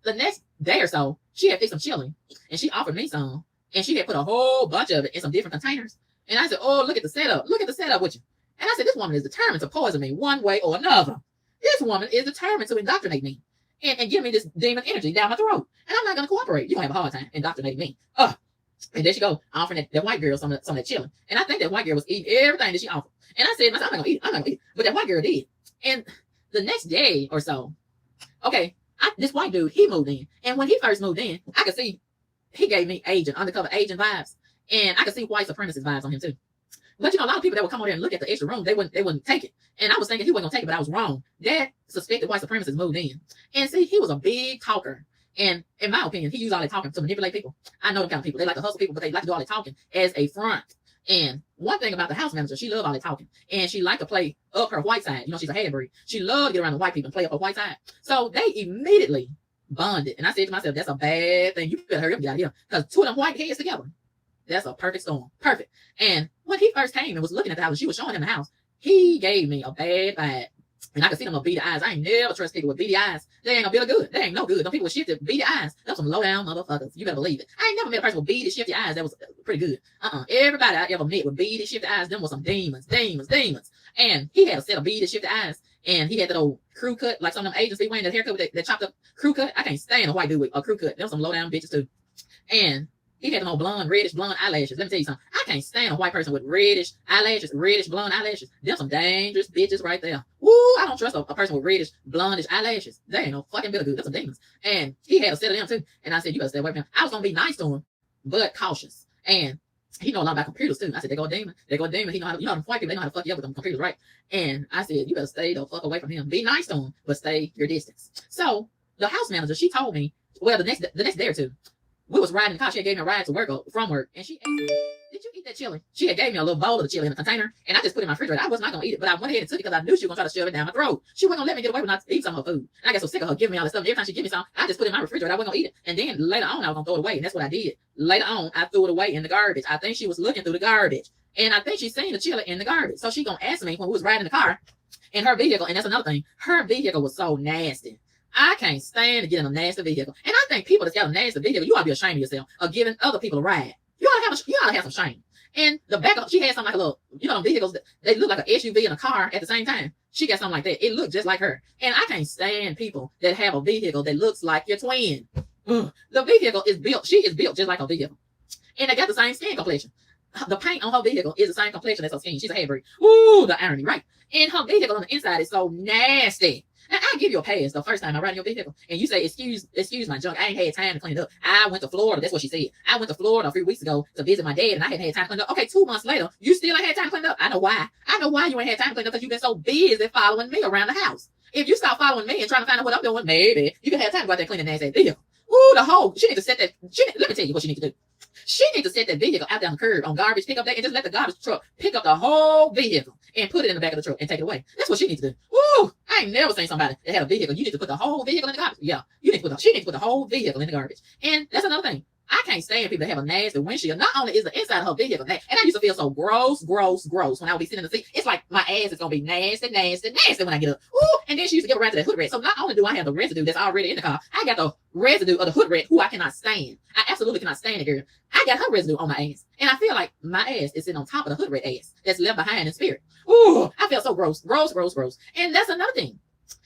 [SPEAKER 1] the next day or so, she had fixed some chili. And she offered me some. And she had put a whole bunch of it in some different containers. And I said, oh, look at the setup. Look at the setup with you. And I said, this woman is determined to poison me one way or another. This woman is determined to indoctrinate me and give me this demon energy down my throat. And I'm not going to cooperate. You're going to have a hard time indoctrinating me. And there she go, offering that white girl some of that chili. And I think that white girl was eating everything that she offered. And I said, I'm not going to eat it. I'm not going to eat it. But that white girl did. And the next day or so, okay, this white dude, he moved in. And when he first moved in, I could see he gave me undercover agent vibes. And I could see white supremacist vibes on him too. But a lot of people that would come over there and look at the extra room, they wouldn't take it. And I was thinking he wasn't gonna take it, but I was wrong. Dad suspected white supremacists moved in. And see, he was a big talker. And in my opinion, he used all that talking to manipulate people. I know them kind of people. They like to hustle people, but they like to do all that talking as a front. And one thing about the house manager, she loved all that talking. And she liked to play up her white side. She's a half-breed. She loved to get around the white people and play up her white side. So they immediately bonded. And I said to myself, that's a bad thing. You better hurry up and get out of here. Because two of them white heads together. That's a perfect storm. Perfect. And when he first came and was looking at the house, and she was showing him the house, he gave me a bad vibe. And I could see them with beady eyes. I ain't never trust people with beady eyes. They ain't no bit of good. They ain't no good. Them people with shifted beady eyes. Them some low down motherfuckers. You better believe it. I ain't never met a person with beady shifty eyes that was pretty good. Everybody I ever met with beady shifty eyes, them was some demons. And he had a set of beady shifty eyes. And he had that old crew cut, like some of them agents be wearing that haircut with that chopped up crew cut. I can't stand a white dude with a crew cut. Them some low down bitches too. And he had them old reddish blonde eyelashes. Let me tell you something. I can't stand a white person with reddish eyelashes, reddish blonde eyelashes. Them some dangerous bitches right there. Woo, I don't trust a person with reddish, blondish eyelashes. They ain't no fucking bit of good. Them some demons. And he had a set of them too. And I said, you better stay away from him. I was going to be nice to him, but cautious. And he know a lot about computers too. I said, they go a demon. They go a demon. He know how to, them white people, they know how to fuck you up with them computers, right? And I said, you better stay the fuck away from him. Be nice to him, but stay your distance. So the house manager, she told me, well, the next day or two, we was riding in the car. She had gave me a ride to work from work. And she asked me, did you eat that chili? She had gave me a little bowl of the chili in a container. And I just put it in my refrigerator. I was not going to eat it. But I went ahead and took it because I knew she was going to try to shove it down my throat. She wasn't going to let me get away with not eating some of her food. And I got so sick of her giving me all this stuff. And every time she give me some, I just put it in my refrigerator. I wasn't going to eat it. And then later on, I was going to throw it away. And that's what I did. Later on, I threw it away in the garbage. I think she was looking through the garbage. And I think she seen the chili in the garbage. So she going to ask me when we was riding the car in her vehicle. And that's another thing. Her vehicle was so nasty. I can't stand to get in a nasty vehicle. And I think people that's got a nasty vehicle, you ought to be ashamed of yourself of giving other people a ride. You ought to have some shame. And the back of, she had something like a little, vehicles that they look like an SUV and a car at the same time. She got something like that. It looked just like her. And I can't stand people that have a vehicle that looks like your twin. Ugh. The vehicle is built, she is built just like a vehicle. And they got the same skin complexion. The paint on her vehicle is the same complexion as her skin. She's a half-breed. Ooh, the irony, right? And her vehicle on the inside is so nasty. Now, I'll give you a pass the first time I ride in your vehicle. And you say, excuse my junk. I ain't had time to clean it up. I went to Florida. That's what she said. I went to Florida a few weeks ago to visit my dad, and I hadn't had time to clean it up. Okay, 2 months later, you still ain't had time to clean it up. I know why. I know why you ain't had time to clean it up, because you've been so busy following me around the house. If you stop following me and trying to find out what I'm doing, maybe you can have time to go out there cleaning that vehicle. Ooh, she needs to set that. Let me tell you what she needs to do. She needs to set that vehicle out there on the curb on garbage pick up day and just let the garbage truck pick up the whole vehicle and put it in the back of the truck and take it away. That's what she needs to do. Woo! I ain't never seen somebody that had a vehicle. You need to put the whole vehicle in the garbage. Yeah, she needs to put the whole vehicle in the garbage. And that's another thing. I can't stand people that have a nasty windshield. Not only is the inside of her vehicle nasty, and I used to feel so gross when I would be sitting in the seat. It's like my ass is gonna be nasty when I get up. Ooh, and then she used to get around to that hood rat. So not only do I have the residue that's already in the car, I got the residue of the hood rat who I cannot stand. I absolutely cannot stand it, girl. I got her residue on my ass. And I feel like my ass is sitting on top of the hood rat ass that's left behind in spirit. Ooh, I felt so gross. And that's another thing.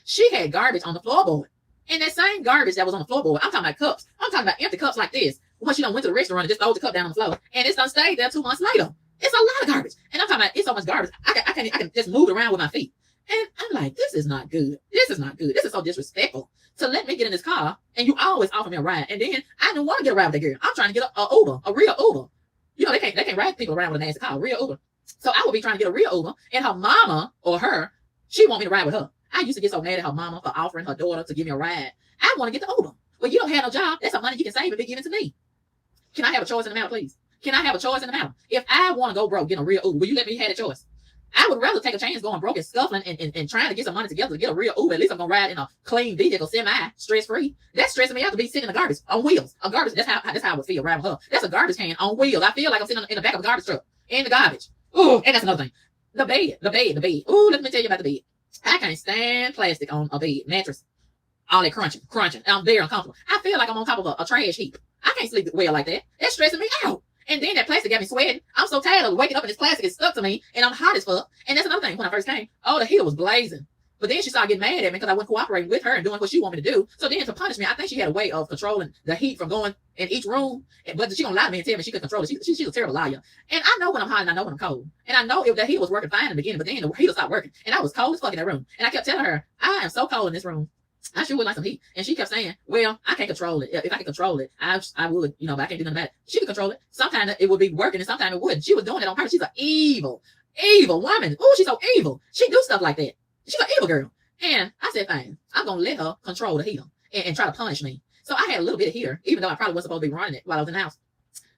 [SPEAKER 1] She had garbage on the floorboard. And that same garbage that was on the floorboard, I'm talking about cups. I'm talking about empty cups like this. Once you done went to the restaurant and just throw the cup down on the floor, and it's done stayed there 2 months later. It's a lot of garbage. And I'm talking about, it's so much garbage. I can just move it around with my feet. And I'm like, this is not good. This is so disrespectful to let me get in this car, and you always offer me a ride. And then I didn't want to get a ride with that girl. I'm trying to get a Uber, a real Uber. They can't ride people around with a nasty car, a real Uber. So I would be trying to get a real Uber, and her mama or her, she want me to ride with her. I used to get so mad at her mama for offering her daughter to give me a ride. I want to get the Uber. Well, you don't have no job. That's some money you can save and be given to me. Can I have a choice in the matter, please? Can I have a choice in the matter? If I want to go broke, get a real Uber, will you let me have a choice? I would rather take a chance going broke and scuffling and trying to get some money together to get a real Uber. At least I'm going to ride in a clean vehicle, stress-free. That's stressing me out to be sitting in the garbage on wheels. A garbage, that's how I would feel riding with her. That's a garbage can on wheels. I feel like I'm sitting in the back of a garbage truck in the garbage. Ooh, and that's another thing. The bed. Ooh, let me tell you about the bed. I can't stand plastic on a bed, mattress. All that crunching. And I'm very uncomfortable. I feel like I'm on top of a trash heap. I can't sleep well like that. That's stressing me out. And then that plastic got me sweating. I'm so tired of waking up and this plastic is stuck to me, and I'm hot as fuck. And that's another thing. When I first came, the heater was blazing. But then she started getting mad at me because I wasn't cooperating with her and doing what she wanted me to do. So then to punish me, I think she had a way of controlling the heat from going in each room. But she gonna lie to me and tell me she could control it. She's a terrible liar. And I know when I'm hot and I know when I'm cold. And I know if the heater was working fine in the beginning, but then the heater stopped working. And I was cold as fuck in that room. And I kept telling her, I am so cold in this room. I sure would like some heat. And she kept saying, well, I can't control it. If I could control it, I would, but I can't do nothing about it. She could control it. Sometimes it would be working and sometimes it wouldn't. She was doing it on purpose. She's an evil woman. Oh, she's so evil. She do stuff like that. She's an evil girl. And I said, fine, I'm going to let her control the heater and try to punish me. So I had a little bit of heater, even though I probably wasn't supposed to be running it while I was in the house.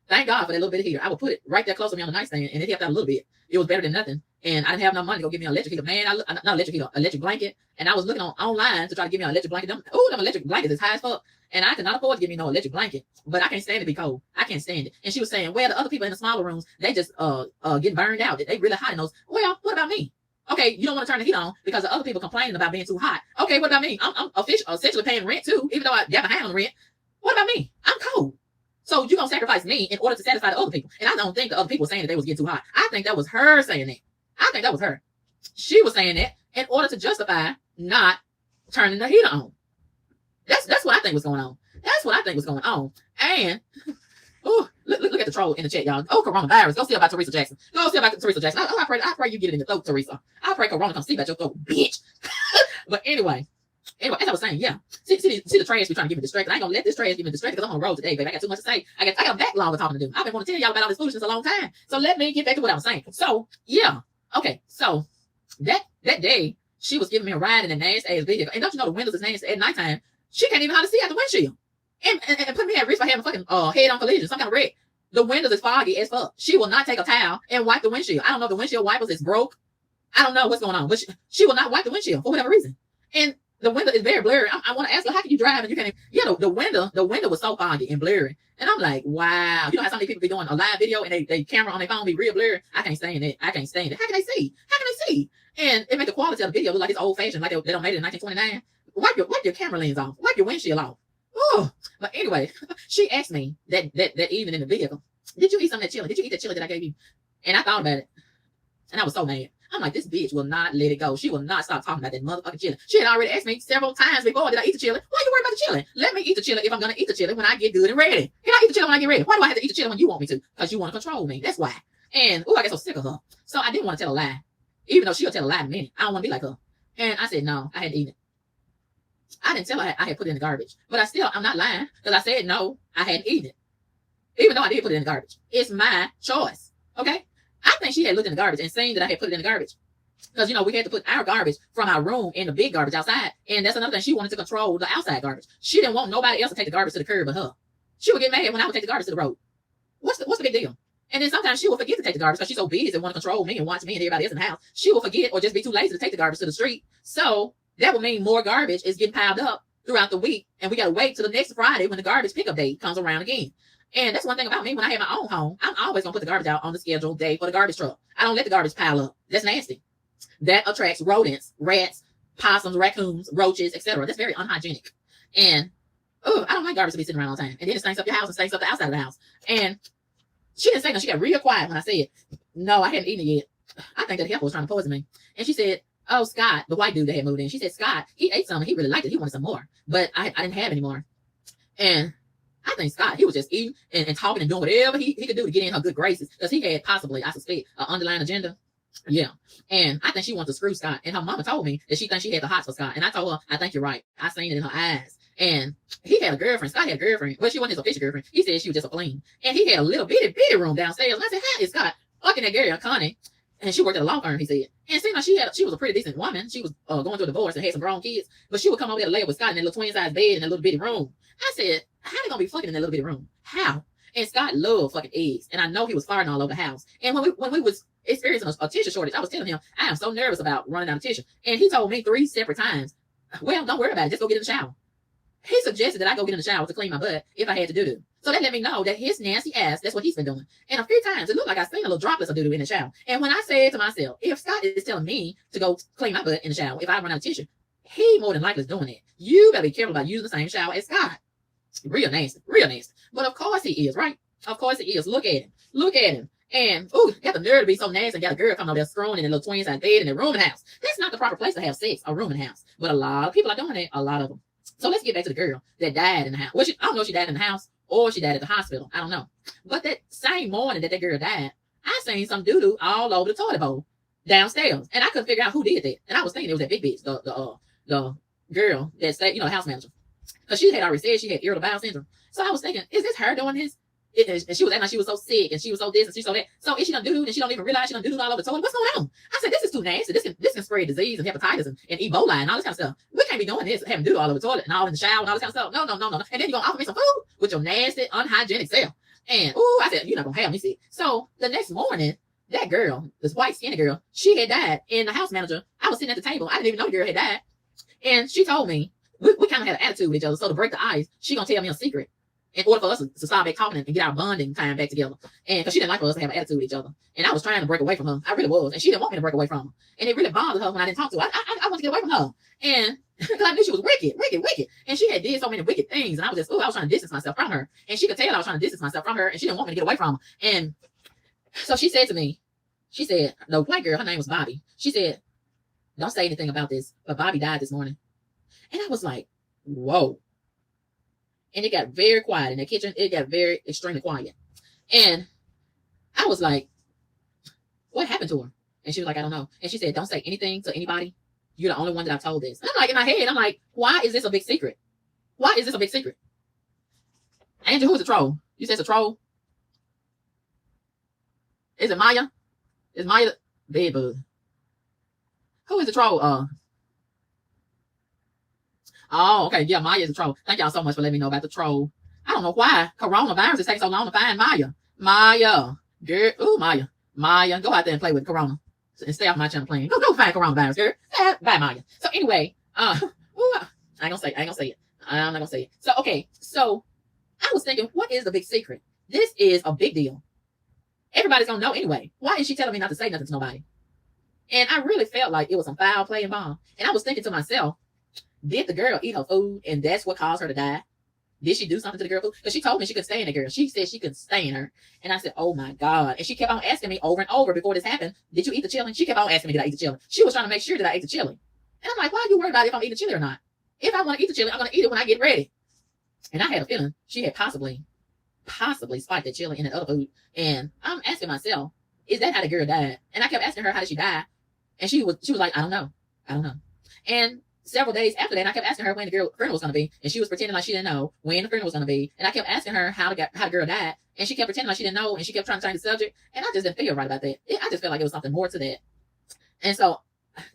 [SPEAKER 1] Thank God for that little bit of heater. I would put it right there close to me on the nightstand, and it helped out a little bit. It was better than nothing. And I didn't have no money to go get me an electric heater. Man, not electric heater, electric blanket. And I was looking online to try to get me an electric blanket. Them electric blankets is high as fuck. And I could not afford to get me no electric blanket. But I can't stand it to be cold. I can't stand it. And she was saying, well, the other people in the smaller rooms, they just getting burned out. They really hot in those. Well, what about me? Okay, you don't want to turn the heat on because the other people complaining about being too hot. Okay, what about me? I'm essentially paying rent too, even though I got behind on the rent. What about me? I'm cold. So you're going to sacrifice me in order to satisfy the other people. And I don't think the other people were saying that they was getting too hot. I think that was her saying that. I think that was her. She was saying that in order to justify not turning the heater on. That's what I think was going on. That's what I think was going on. And, look at the troll in the chat, y'all. Oh, coronavirus. Go see about Teresa Jackson. I pray you get it in your throat, Teresa. I pray Corona come see about your throat, bitch. But anyway, as I was saying, yeah. See the trash be trying to get me distracted. I ain't gonna let this trash get me distracted because I'm on the road today, baby. I got too much to say. I got a backlog of talking to do. I've been wanting to tell y'all about all this foolishness a long time. So let me get back to what I was saying. So, yeah. Okay. So that day, she was giving me a ride in a nasty ass vehicle. And don't you know the windows is nasty at nighttime? She can't even hardly see out the windshield. And put me at risk for having a fucking head-on collision, some kind of wreck. The windows is foggy as fuck. She will not take a towel and wipe the windshield. I don't know if the windshield wipers is broke. I don't know what's going on, but she will not wipe the windshield for whatever reason. And the window is very blurry. I want to ask her, how can you drive and you can't even, the window was so foggy and blurry. And I'm like, wow. You know how some of these people be doing a live video and they camera on their phone be real blurry? I can't stand it. How can they see? And it make the quality of the video look like it's old fashioned, like they don't made it in 1929. Wipe your camera lens off. Wipe your windshield off. Oh, but anyway, she asked me that evening in the vehicle, did you eat some of that chili? Did you eat that chili that I gave you? And I thought about it. And I was so mad. I'm like, this bitch will not let it go. She will not stop talking about that motherfucking chili. She had already asked me several times before, did I eat the chili? Why you worried about the chili? Let me eat the chili if I'm going to eat the chili when I get good and ready. Can I eat the chili when I get ready? Why do I have to eat the chili when you want me to? Because you want to control me. That's why. And, I get so sick of her. So I didn't want to tell a lie. Even though she'll tell a lie in a minute. I don't want to be like her. And I said, no, I hadn't eaten it. I didn't tell her I had put it in the garbage. But I'm not lying. Because I said, no, I hadn't eaten it. Even though I did put it in the garbage. It's my choice. Okay? I think she had looked in the garbage and seen that I had put it in the garbage. Because, we had to put our garbage from our room in the big garbage outside. And that's another thing. She wanted to control the outside garbage. She didn't want nobody else to take the garbage to the curb but her. She would get mad when I would take the garbage to the road. What's the big deal? And then sometimes she will forget to take the garbage because she's so busy and want to control me and watch me and everybody else in the house. She will forget or just be too lazy to take the garbage to the street. So that would mean more garbage is getting piled up throughout the week. And we got to wait till the next Friday when the garbage pickup day comes around again. And that's one thing about me. When I have my own home, I'm always going to put the garbage out on the scheduled day for the garbage truck. I don't let the garbage pile up. That's nasty. That attracts rodents, rats, possums, raccoons, roaches, etc. That's very unhygienic. And, I don't like garbage to be sitting around all the time. And then it stinks up your house and stinks up the outside of the house. And she didn't say no. She got real quiet when I said, no, I hadn't eaten it yet. I think that heifer was trying to poison me. And she said, oh, Scott, the white dude that had moved in. She said, Scott, he ate some and he really liked it. He wanted some more. But I didn't have any more. And I think Scott, he was just eating and talking and doing whatever he could do to get in her good graces. Because he had possibly, I suspect, an underlying agenda. Yeah. And I think she wanted to screw Scott. And her mama told me that she thinks she had the hots for Scott. And I told her, I think you're right. I seen it in her eyes. And he had a girlfriend. Scott had a girlfriend. Well, she wasn't his official girlfriend. He said she was just a fling. And he had a little bitty room downstairs. And I said, how is Scott fucking that girl, Connie? And she worked at a law firm, he said. And it seemed like she was a pretty decent woman. She was going through a divorce and had some grown kids. But she would come over there to lay with Scott in that little twin-size bed in that little bitty room. I said, how they gonna be fucking in that little bitty room? How? And Scott loved fucking eggs. And I know he was farting all over the house. And when we was experiencing a tissue shortage, I was telling him, I am so nervous about running out of tissue. And he told me 3 separate times, well, don't worry about it. Just go get in the shower. He suggested that I go get in the shower to clean my butt if I had to do. So that let me know that his nasty ass, that's what he's been doing. And a few times, it looked like I seen a little droplets of doo-doo in the shower. And when I said to myself, if Scott is telling me to go clean my butt in the shower, if I run out of tissue, he more than likely is doing it. You better be careful about using the same shower as Scott. Real nasty, real nasty. But of course he is, right? Of course he is. Look at him. Look at him. And, got the nerve to be so nasty and got a girl coming over there screwing in a little twin-size bed in their rooming house. That's not the proper place to have sex, a rooming house. But a lot of people are doing it, a lot of them. So let's get back to the girl that died in the house. Well, I don't know if she died in the house or she died at the hospital. I don't know. But that same morning that girl died, I seen some doo-doo all over the toilet bowl downstairs. And I couldn't figure out who did that. And I was thinking it was that big bitch, the girl that stayed, the house manager. Because she had already said she had irritable bowel syndrome. So I was thinking, is this her doing this? And she was acting like she was so sick and she was so this and she so that. So is she done doo-doo and she don't even realize she done doo-doo all over the toilet? What's going on? I said, this is too nasty. This can spread disease and hepatitis and Ebola and all this kind of stuff. We can't be doing this, having doo-doo all over the toilet and all in the shower and all this kind of stuff. No. And then you're going to offer me some food with your nasty, unhygienic self. And, I said, you're not going to have me sick. So the next morning, that girl, this white skinny girl, she had died. And the house manager, I was sitting at the table. I didn't even know the girl had died. And she told me, we kind of had an attitude with each other. So to break the ice, she going to tell me a secret in order for us to start back talking and get our bonding time back together. And because she didn't like for us to have an attitude with each other. And I was trying to break away from her. I really was. And she didn't want me to break away from her. And it really bothered her when I didn't talk to her. I wanted to get away from her. And because I knew she was wicked. And she had did so many wicked things. And I was just, I was trying to distance myself from her. And she could tell I was trying to distance myself from her. And she didn't want me to get away from her. And so she said to me, the white girl, her name was Bobby. She said, don't say anything about this, but Bobby died this morning. And I was like, whoa. And it got very quiet in the kitchen. It got very extremely quiet. And I was like, what happened to her? And she was like, I don't know. And she said, don't say anything to anybody. You're the only one that I've told this. And I'm like, in my head, I'm like, why is this a big secret? Why is this a big secret? Angel, who's a troll? You said it's a troll? Is it Maya? Is Maya the bedbug? Who is the troll? Oh, okay. Yeah, Maya is a troll. Thank y'all so much for letting me know about the troll. I don't know why coronavirus is taking so long to find Maya. Maya. Girl. Ooh, Maya. Maya, go out there and play with Corona. And stay off my channel playing. Go find coronavirus, girl. Bye, Maya. So anyway, I ain't gonna say it. I'm not gonna say it. So, okay. So I was thinking, what is the big secret? This is a big deal. Everybody's gonna know anyway. Why is she telling me not to say nothing to nobody? And I really felt like it was some foul play involved. And I was thinking to myself, did the girl eat her food and that's what caused her to die? Did she do something to the girl food? Because she told me she couldn't stand the girl. She said she couldn't stand her. And I said, oh my God. And she kept on asking me over and over before this happened, did you eat the chili? She kept on asking me, did I eat the chili? She was trying to make sure that I ate the chili. And I'm like, why are you worried about if I'm eating the chili or not? If I want to eat the chili, I'm going to eat it when I get ready. And I had a feeling she had possibly spiked that chili in that other food. And I'm asking myself, is that how the girl died? And I kept asking her, how did she die? And she was like, I don't know. And several days after that, I kept asking her when the girl funeral was going to be. And she was pretending like she didn't know when the funeral was going to be. And I kept asking her how the girl died. And she kept pretending like she didn't know. And she kept trying to change the subject. And I just didn't feel right about that. I just felt like it was something more to that. And so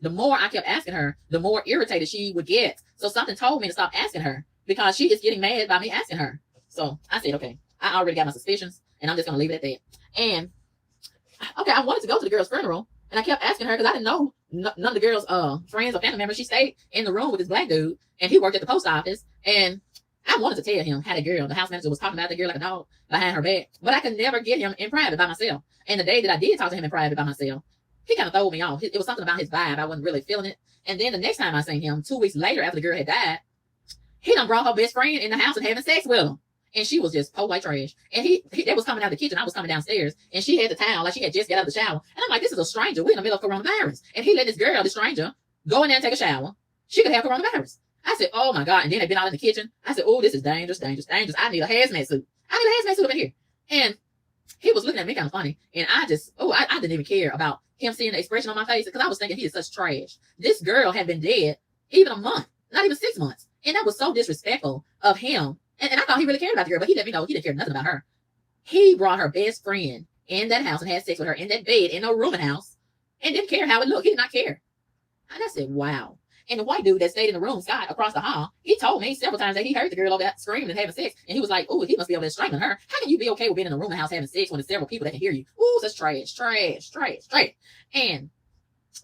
[SPEAKER 1] the more I kept asking her, the more irritated she would get. So something told me to stop asking her because she is getting mad by me asking her. So I said, okay, I already got my suspicions and I'm just going to leave it at that. And okay, I wanted to go to the girl's funeral. And I kept asking her because I didn't know none of the girl's friends or family members. She stayed in the room with this black dude, and he worked at the post office. And I wanted to tell him how the house manager was talking about the girl like a dog behind her back. But I could never get him in private by myself. And the day that I did talk to him in private by myself, he kind of threw me off. It was something about his vibe. I wasn't really feeling it. And then the next time I seen him, 2 weeks later after the girl had died, he done brought her best friend in the house and having sex with him. And she was just white trash. And they was coming out of the kitchen. I was coming downstairs. And she had the towel. Like she had just got out of the shower. And I'm like, this is a stranger. We're in the middle of coronavirus. And he let this girl, the stranger, go in there and take a shower. She could have coronavirus. I said, oh my God. And then they've been out in the kitchen. I said, oh, this is dangerous. I need a hazmat suit. Up in here. And he was looking at me kind of funny. And I didn't even care about him seeing the expression on my face because I was thinking he is such trash. This girl had been dead even a month, not even 6 months. And that was so disrespectful of him. And I thought he really cared about the girl, but he let me know he didn't care nothing about her. He brought her best friend in that house and had sex with her in that bed in a rooming house and didn't care how it looked. He did not care. And I said, wow. And the white dude that stayed in the room, Scott, across the hall, he told me several times that he heard the girl over there screaming and having sex. And he was like, oh, he must be over there strangling her. How can you be okay with being in the room in the house having sex when there's several people that can hear you? Ooh, that's trash. And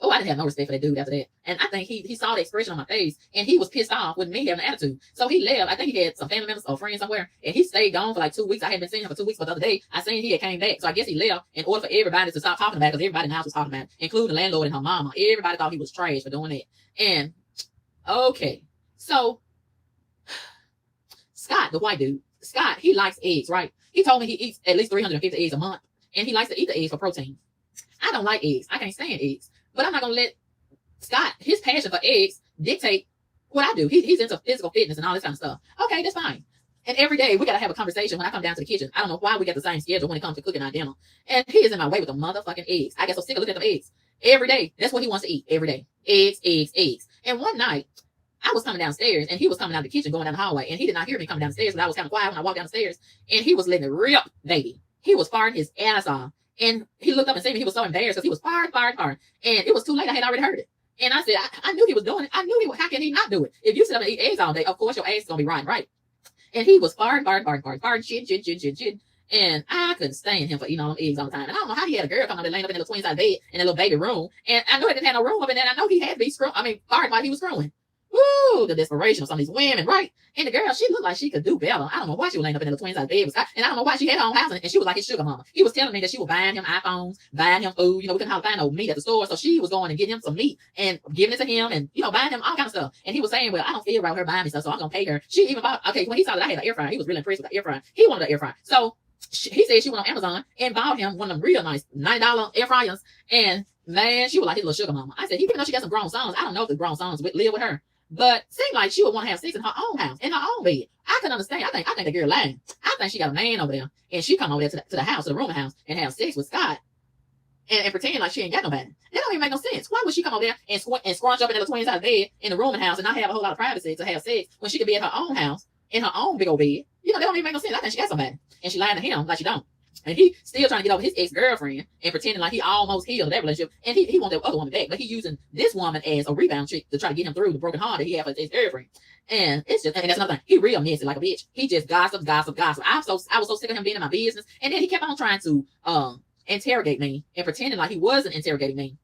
[SPEAKER 1] oh, I didn't have no respect for that dude after that. And I think he saw the expression on my face, and he was pissed off with me having an attitude. So he left. I think he had some family members or friends somewhere, and he stayed gone for like 2 weeks. I hadn't been seeing him for 2 weeks, but the other day I seen he had came back. So I guess he left in order for everybody to stop talking about it, because everybody in the house was talking about it, including the landlord and her mama. Everybody thought he was trash for doing that. And okay, so Scott, the white dude, Scott, he likes eggs, right? He told me he eats at least 350 eggs a month, and he likes to eat the eggs for protein. I don't like eggs. I can't stand eggs. But I'm not going to let Scott, his passion for eggs, dictate what I do. He's into physical fitness and all this kind of stuff. Okay, that's fine. And every day we got to have a conversation when I come down to the kitchen. I don't know why we got the same schedule when it comes to cooking our dinner. And he is in my way with the motherfucking eggs. I get so sick of looking at them eggs. Every day. That's what he wants to eat. Every day. Eggs. And one night, I was coming downstairs, and he was coming down the kitchen, going down the hallway. And he did not hear me coming downstairs, but I was kind of quiet when I walked down the stairs. And he was letting it rip, baby. He was farting his ass off. And he looked up and said he was so embarrassed because he was farting. And it was too late. I had already heard it. And I said, I knew he was doing it. I knew he was. How can he not do it? If you sit up and eat eggs all day, of course your ass is going to be rotten, right? And he was farting, shit. And I couldn't stand him for eating all them eggs all the time. And I don't know how he had a girl come up and laying up in the little twin size bed in a little baby room. And I know he didn't have no room up in there. And I know he had to be farting while he was screwing. Woo, the desperation of some of these women, right? And the girl, she looked like she could do better. I don't know why she was laying up in the twin size bed. And I don't know why she had her own house. And she was like his sugar mama. He was telling me that she was buying him iPhones, buying him food. We couldn't find no meat at the store. So she was going and getting him some meat and giving it to him and, buying him all kind of stuff. And he was saying, well, I don't feel right with her buying me stuff, so I'm going to pay her. She even bought, okay, when he saw that I had an air fryer, he was really impressed with the air fryer. He wanted an air fryer. So he said she went on Amazon and bought him one of them real nice $90 air fryers. And man, she was like his little sugar mama. I said, even though she got some grown sons, I don't know if the grown sons would live with her. But seemed like she would want to have sex in her own house, in her own bed. I can understand. I think the girl lying. I think she got a man over there, and she come over there to the house, to the rooming house, and have sex with Scott, and pretend like she ain't got nobody. That don't even make no sense. Why would she come over there and scrunch up in the twin size bed in the rooming house and not have a whole lot of privacy to have sex when she could be at her own house in her own big old bed? That don't even make no sense. I think she got somebody, and she lying to him like she don't. And he still trying to get over his ex-girlfriend and pretending like he almost healed that relationship. And he want that other woman back. But he using this woman as a rebound chick to try to get him through the broken heart that he had with his ex-girlfriend. And it's just, and that's another thing. He real messy like a bitch. He just gossip. I was so sick of him being in my business. And then he kept on trying to interrogate me and pretending like he wasn't interrogating me.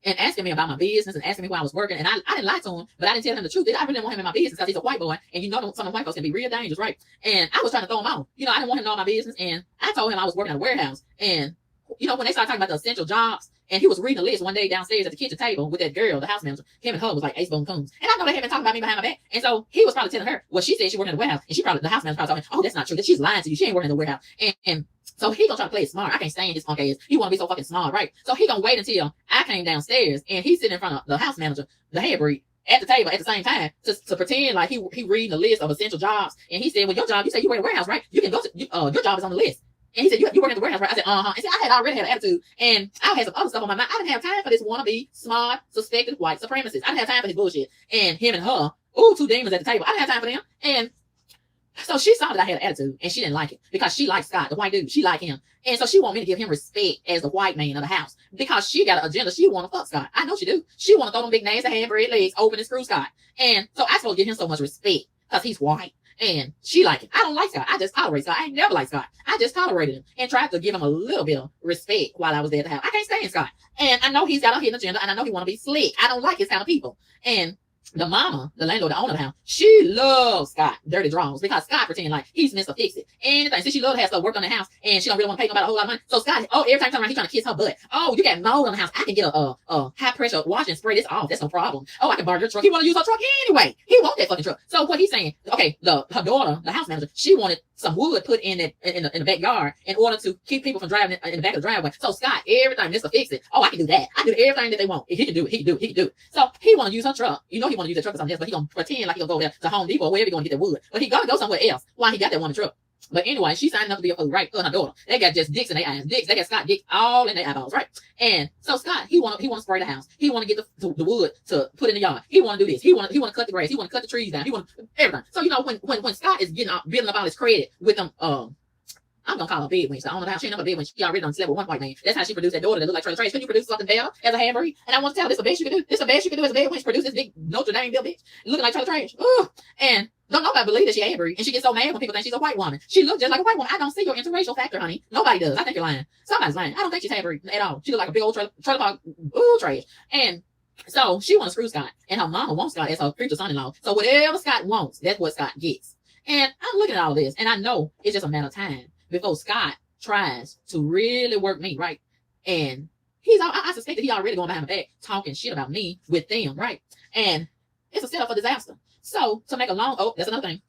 [SPEAKER 1] And asking me about my business and asking me where I was working. And I didn't lie to him, but I didn't tell him the truth. I really didn't want him in my business because he's a white boy. And some of white folks can be real dangerous, right? And I was trying to throw him out. I didn't want him to know my business. And I told him I was working at a warehouse. And, when they started talking about the essential jobs, and he was reading a list one day downstairs at the kitchen table with that girl, the house manager, him and her was like ace bone coons. And I know they had been talking about me behind my back. And so he was probably telling her, well, she said she worked in the warehouse. And the house manager probably told me, oh, that's not true. That she's lying to you. She ain't working in the warehouse. And so he gonna try to play it smart. I can't stand his punk ass. He wanna be so fucking smart, right? So he gonna wait until I came downstairs and he's sitting in front of the house manager, the head breed, at the table at the same time to pretend like he reading the list of essential jobs. And he said, well, your job, you say you work in a warehouse, right? You can go to, your job is on the list. And he said, you work at the warehouse, right? I said, uh-huh. And see, I had already had an attitude, and I had some other stuff on my mind. I didn't have time for this wannabe, smart, suspected white supremacist. I didn't have time for his bullshit. And him and her, two demons at the table. I didn't have time for them. And so she saw that I had an attitude, and she didn't like it because she liked Scott, the white dude. She liked him. And so she wanted me to give him respect as the white man of the house because she got an agenda. She want to fuck Scott. I know she do. She want to throw them big nasty hand-bread legs open and screw Scott. And so I supposed to give him so much respect because he's white. And she liked it. I don't like Scott. I just tolerate Scott. I ain't never liked Scott. I just tolerated him and tried to give him a little bit of respect while I was there at the house. I can't stand Scott. And I know he's got a hidden agenda, and I know he want to be slick. I don't like his kind of people. And the mama, the landlord, the owner of the house, she loves Scott dirty draws because Scott pretending like he's Mr. Fix It. Anything. Since she loves to have stuff work on the house and she don't really want to pay nobody a whole lot of money. So Scott, every time he comes around, he's trying to kiss her butt. Oh, you got mold on the house. I can get a high pressure wash and spray this off. That's no problem. Oh, I can borrow your truck. He want to use her truck anyway. He wants that fucking truck. So what he's saying, okay, her daughter, the house manager, she wanted some wood put in the backyard in order to keep people from driving in the back of the driveway. So Scott, everything, Mr. Fix It. Oh, I can do that. I do everything that they want. If he can do it, he can do it. So he want to use her truck. He want to use that truck for something else, but he gonna pretend like he gonna go there to Home Depot or wherever he gonna get that wood. But he gotta go somewhere else while he got that woman truck. But anyway, she signed up to be a fool, right? Her and her daughter. They got just dicks in their eyes. Dicks. They got Scott dicks all in their eyeballs, right? And so Scott, he want to spray the house. He want to get the wood to put in the yard. He want to do this. He want to cut the grass. He want to cut the trees down. He want everything. So when Scott is building up all his credit with them I'm gonna call her big wench. I don't know how she ain't never big wench. She already done slept with one white man. That's how she produced that daughter that looked like Trailer Trash. Can you produce something better as a hand breed? And I want to tell her this the best you can do. This the best you can do as a big wench. Produce this big Notre Dame built bitch looking like Trailer Trash. Ooh. And don't nobody believe that she hand breed. And she gets so mad when people think she's a white woman. She looks just like a white woman. I don't see your interracial factor, honey. Nobody does. I think you're lying. Somebody's lying. I don't think she's hand breed at all. She looks like a big old trailer park. Ooh, trash. And so she wants to screw Scott, and her mama wants Scott as her future son-in-law. So whatever Scott wants, that's what Scott gets. And I'm looking at all this, and I know it's just a matter of time before Scott tries to really work me, right? And I suspect that he already going behind my back talking shit about me with them, right? And it's a setup for disaster. So to make a that's another thing.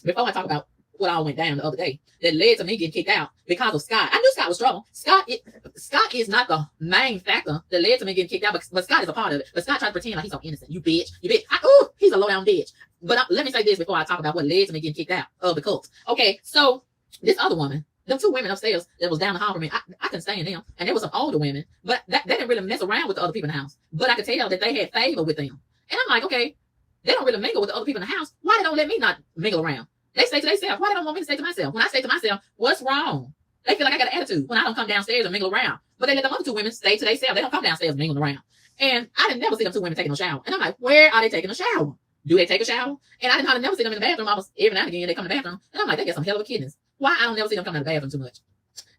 [SPEAKER 1] Before I talk about what all went down the other day that led to me getting kicked out because of Scott. I knew Scott was trouble. Scott is not the main factor that led to me getting kicked out, but Scott is a part of it. But Scott tried to pretend like he's so innocent. You bitch. He's a low down bitch. But let me say this before I talk about what led to me getting kicked out of the cult. Okay, so this other woman, them two women upstairs that was down the hall from me, I couldn't stand them. And there was some older women, but they didn't really mess around with the other people in the house. But I could tell that they had favor with them. And I'm like, okay, they don't really mingle with the other people in the house. Why they don't let me not mingle around? They say to themselves, why they don't want me to say to myself? When I say to myself, what's wrong? They feel like I got an attitude when I don't come downstairs and mingle around. But they let the other two women stay to themselves. They don't come downstairs and mingle around. And I didn't never see them two women taking a shower. And I'm like, where are they taking a shower? Do they take a shower? And I didn't hardly never see them in the bathroom. Almost every now and again they come in the bathroom. And I'm like, they get some hell of a kidneys. Why I don't never see them come in the bathroom too much?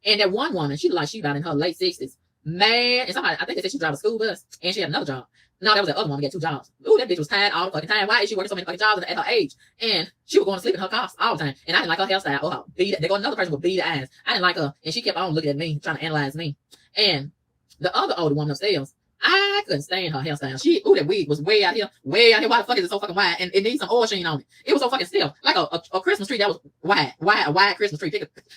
[SPEAKER 1] And that one woman, she looked like she about in her late 60s. Man, and somebody, I think they said she drive a school bus and she had another job. No, that was the other one who got 2 jobs. Ooh, that bitch was tired all the fucking time. Why is she working so many fucking jobs at her age? And she was going to sleep in her car all the time. And I didn't like her hairstyle or her bead. There go another person with beady eyes. I didn't like her. And she kept on looking at me, trying to analyze me. And the other older woman upstairs, I couldn't stand her hairstyle. That wig was way out here. Why the fuck is it so fucking wide? And it needs some oil sheen on it. It was so fucking stiff. Like a Christmas tree that was wide. A wide Christmas tree.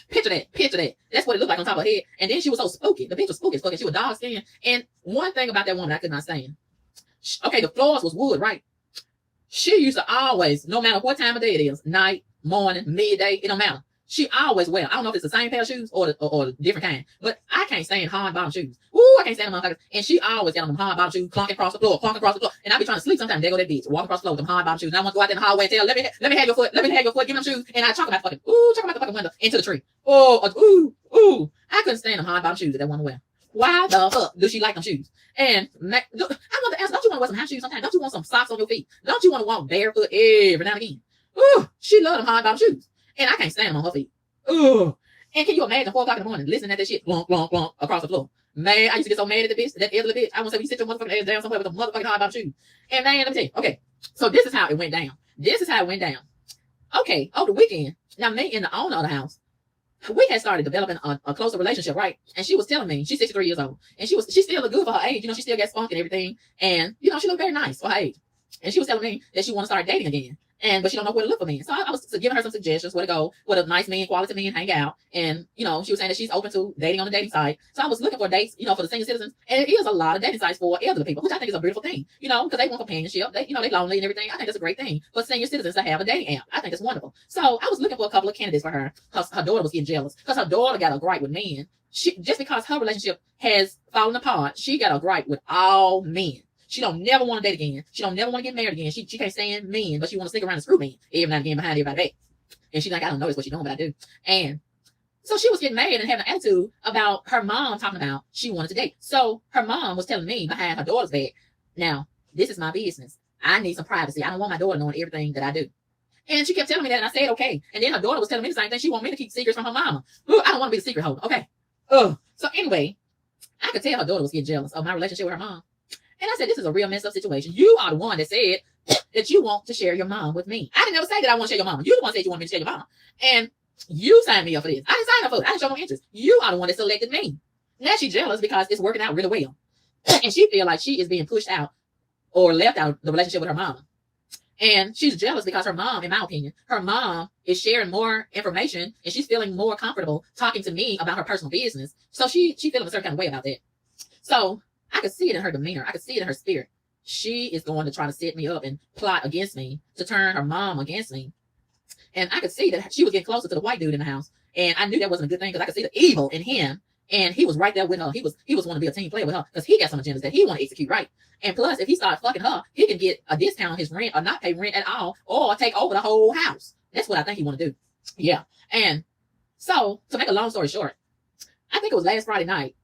[SPEAKER 1] Picture that. That's what it looked like on top of her head. And then she was so spooky. The bitch was spooky as fucking. She was dark skinned. And one thing about that woman I could not stand. Okay, the floors was wood, right? She used to always, no matter what time of day it is, night, morning, midday, it don't matter. She always wear, I don't know if it's the same pair of shoes or the different kind, but I can't stand hard bottom shoes. Ooh, I can't stand them motherfuckers. And she always got on them hard bottom shoes, clunking across the floor. And I be trying to sleep sometimes. There go that bitch, walk across the floor with them hard bottom shoes. And I want to go out there in the hallway and tell, let me have your foot, give me them shoes. And I talk about the fucking window into the tree. I couldn't stand them hard bottom shoes that that woman wear. Why the fuck do she like them shoes? And I want to ask, don't you want to wear some house shoes sometimes? Don't you want some socks on your feet? Don't you want to walk barefoot every now and again? Ooh, she love them hard bottom shoes. And I can't stand them on her feet. Ooh. And can you imagine 4 o'clock in the morning listening to that shit blunk, blunk, blunk across the floor? Man, I used to get so mad at the bitch, that elderly bitch. I want to say, you sit your motherfucking ass down somewhere with a motherfucking hard bottom shoes. And man, let me tell you, okay, so this is how it went down. Okay, over the weekend, now me and the owner of the house, we had started developing a closer relationship, right? And she was telling me, she's 63 years old, and she still looked good for her age. You know, she still got spunk and everything. And, you know, she looked very nice for her age. And she was telling me that she want to start dating again. But she don't know where to look for men. So I was giving her some suggestions where to go, where the nice men, quality men hang out. And, you know, she was saying that she's open to dating on the dating site. So I was looking for dates, you know, for the senior citizens. And it is a lot of dating sites for elderly people, which I think is a beautiful thing, you know, because they want companionship. They lonely and everything. I think that's a great thing for senior citizens to have a dating app. I think it's wonderful. So I was looking for a couple of candidates for her because her daughter was getting jealous because her daughter got a gripe with men. Just because her relationship has fallen apart, she got a gripe with all men. She don't never want to date again. She don't never want to get married again. She can't stand men, but she want to stick around and screw men every now and again behind everybody's back. And she's like, I don't notice what she's doing, but I do. And so she was getting mad and having an attitude about her mom talking about she wanted to date. So her mom was telling me behind her daughter's back, now, this is my business. I need some privacy. I don't want my daughter knowing everything that I do. And she kept telling me that, and I said, okay. And then her daughter was telling me the same thing. She wanted me to keep secrets from her mama. Ooh, I don't want to be the secret holder. Okay. So anyway, I could tell her daughter was getting jealous of my relationship with her mom. And I said, this is a real messed up situation. You are the one that said that you want to share your mom with me. I didn't ever say that I want to share your mom. You the one that said you want me to share your mom. And you signed me up for this. I didn't sign up for it. I didn't show no interest. You are the one that selected me. Now she's jealous because it's working out really well. And she feels like she is being pushed out or left out of the relationship with her mom. And she's jealous because her mom, in my opinion, her mom is sharing more information and she's feeling more comfortable talking to me about her personal business. So she feeling a certain kind of way about that. So I could see it in her demeanor. I could see it in her spirit. She is going to try to set me up and plot against me to turn her mom against me. And I could see that she was getting closer to the white dude in the house. And I knew that wasn't a good thing because I could see the evil in him. And he was right there with her. He was wanting to be a team player with her because he got some agendas that he want to execute, right? And plus, if he starts fucking her, he can get a discount on his rent or not pay rent at all or take over the whole house. That's what I think he want to do. Yeah. And So to make a long story short, I think it was last Friday night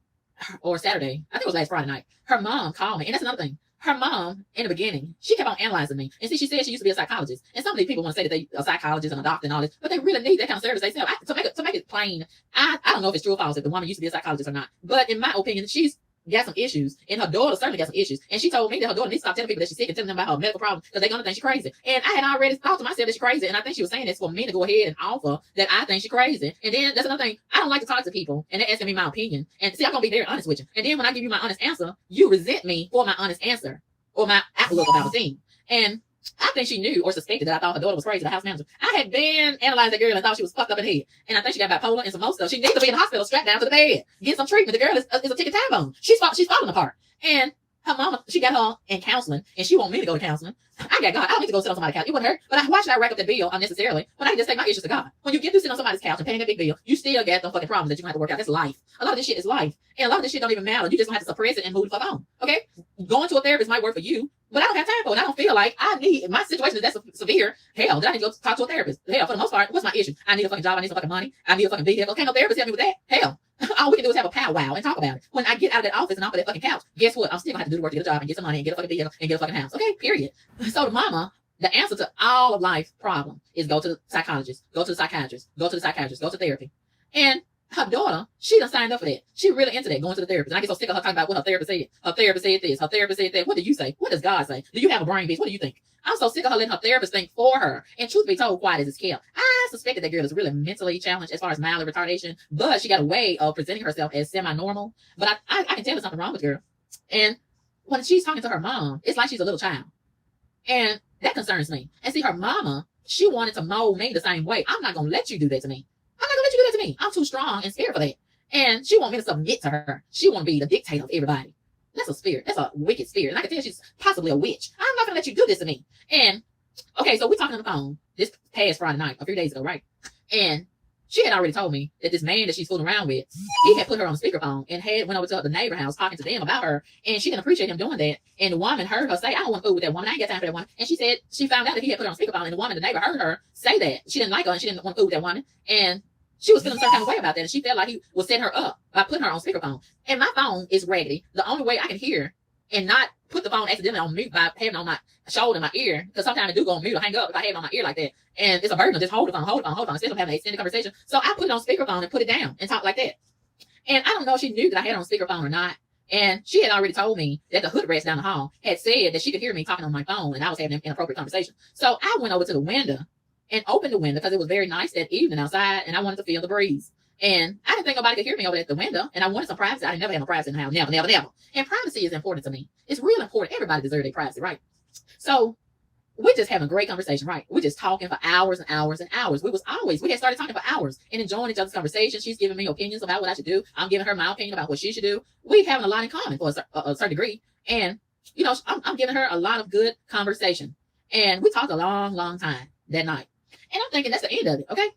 [SPEAKER 1] or Saturday. I think it was last Friday night. Her mom called me, and that's another thing. Her mom, in the beginning, she kept on analyzing me. And see, she said she used to be a psychologist. And some of these people want to say that they are a psychologist and a doctor and all this, but they really need that kind of service themselves. To make it plain, I don't know if it's true or false if the woman used to be a psychologist or not. But in my opinion, she's got some issues, and her daughter certainly got some issues. And she told me that her daughter needs to stop telling people that she's sick and telling them about her medical problem because they're gonna think she's crazy. And I had already thought to myself that she's crazy, and I think she was saying this for me to go ahead and offer that I think she's crazy. And then that's another thing. I don't like to talk to people, and they're asking me my opinion. And see, I'm gonna be very honest with you. And then when I give you my honest answer, you resent me for my honest answer or my outlook about a thing. And I think she knew or suspected that I thought her daughter was crazy, the house manager. I had been analyzing that girl and thought she was fucked up in the head. And I think she got bipolar and some more stuff. She needs to be in the hospital strapped down to the bed, get some treatment. The girl is a ticking time bomb. She's falling apart. And her mama, she got her in counseling, and she want me to go to counseling. I got God. I don't need to go sit on somebody's couch. It wouldn't hurt. But why should I rack up that bill unnecessarily when I can just take my issues to God? When you get to sit on somebody's couch and paying that big bill, you still get the fucking problems that you have to work out. That's life. A lot of this shit is life. And a lot of this shit don't even matter. You just gonna have to suppress it and move the fuck on. Okay? Going to a therapist might work for you, but I don't have time for it. I don't feel like I need, my situation is that severe. Hell, that I need to go talk to a therapist. Hell, for the most part, what's my issue? I need a fucking job. I need some fucking money. I need a fucking vehicle. Can't no therapist help me with that? Hell. All we can do is have a powwow and talk about it. When I get out of that office and off of that fucking couch, guess what? I'm still gonna have to do the work to get a job and get some money and get a fucking vehicle and get a fucking house. Okay, period. So the mama, the answer to all of life's problem is go to the psychologist, go to the psychiatrist, go to the psychiatrist, go to therapy. And her daughter, she done signed up for that. She really into that, going to the therapist. And I get so sick of her talking about what her therapist said. Her therapist said this, her therapist said that. What do you say? What does God say? Do you have a brain, bitch? What do you think? I'm so sick of her letting her therapist think for her. And truth be told, quiet as it's kept. I suspected that girl is really mentally challenged as far as mild retardation, but she got a way of presenting herself as semi-normal. But I can tell there's something wrong with the girl. And when she's talking to her mom, it's like she's a little child. And that concerns me. And see, her mama, she wanted to mold me the same way. I'm not going to let you do that to me. I'm not going to let you do that to me. I'm too strong and scared for that. And she want me to submit to her. She want to be the dictator of everybody. That's a spirit. That's a wicked spirit. And I can tell she's possibly a witch. I'm not going to let you do this to me. And, okay, so we're talking on the phone this past Friday night, a few days ago, right? And she had already told me that this man that she's fooling around with, he had put her on speakerphone and went over to the neighbor house talking to them about her. And she didn't appreciate him doing that. And the woman heard her say, I don't want to fool with that woman. I ain't got time for that woman. And she said she found out that he had put her on speakerphone. And the woman, the neighbor, heard her say that. She didn't like her and she didn't want to fool with that woman. And she was feeling some kind of way about that. And she felt like he was setting her up by putting her on speakerphone. And my phone is raggedy. The only way I can hear and not put the phone accidentally on mute by having it on my shoulder and my ear, because sometimes I do go on mute or hang up if I have it on my ear like that. And it's a burden to just hold the phone, instead of having an extended conversation. So I put it on speakerphone and put it down and talk like that. And I don't know if she knew that I had it on speakerphone or not. And she had already told me that the hood rats down the hall had said that she could hear me talking on my phone and I was having an inappropriate conversation. So I went over to the window and opened the window because it was very nice that evening outside and I wanted to feel the breeze. And I didn't think nobody could hear me over at the window. And I wanted some privacy. I didn't never have no privacy in the house. Never. And privacy is important to me. It's real important. Everybody deserves their privacy, right? So we're just having a great conversation, right? We're just talking for hours and hours and hours. We had started talking for hours and enjoying each other's conversation. She's giving me opinions about what I should do. I'm giving her my opinion about what she should do. We're having a lot in common for a certain degree. And, you know, I'm giving her a lot of good conversation. And we talked a long, long time that night. And I'm thinking that's the end of it, okay?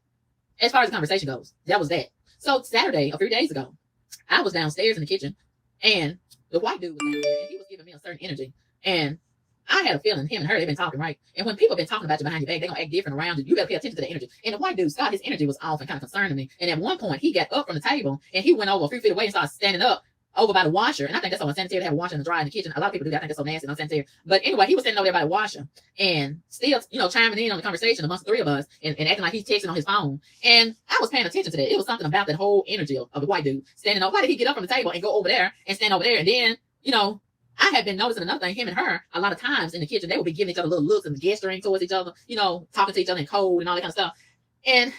[SPEAKER 1] As far as the conversation goes, that was that. So Saturday, a few days ago, I was downstairs in the kitchen and the white dude was down there and he was giving me a certain energy. And I had a feeling him and her, they've been talking, right? And when people have been talking about you behind your back, they're going to act different around you. You better pay attention to the energy. And the white dude, Scott, his energy was off and kind of concerning me. And at one point, he got up from the table and he went over a few feet away and started standing up over by the washer. And I think that's so unsanitary to have a washer and a dryer in the kitchen. A lot of people do that. I think that's so nasty and unsanitary. But anyway, he was standing over there by the washer and still, you know, chiming in on the conversation amongst the three of us and acting like he's texting on his phone. And I was paying attention to that. It was something about that whole energy of the white dude standing over. Why did he get up from the table and go over there and stand over there? And then, you know, I had been noticing another thing, him and her, a lot of times in the kitchen, they would be giving each other little looks and gesturing towards each other, you know, talking to each other in code and all that kind of stuff. And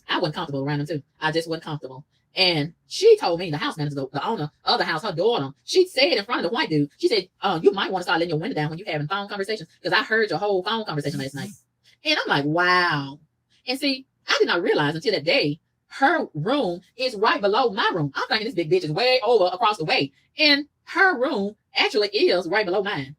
[SPEAKER 1] I wasn't comfortable around them too. I just wasn't comfortable. And she told me, the house manager, the owner of the house, her daughter, she said in front of the white dude, she said, you might want to start letting your window down when you're having phone conversations, because I heard your whole phone conversation last night. And I'm like, wow. And see, I did not realize until that day, her room is right below my room. I'm thinking this big bitch is way over across the way. And her room actually is right below mine,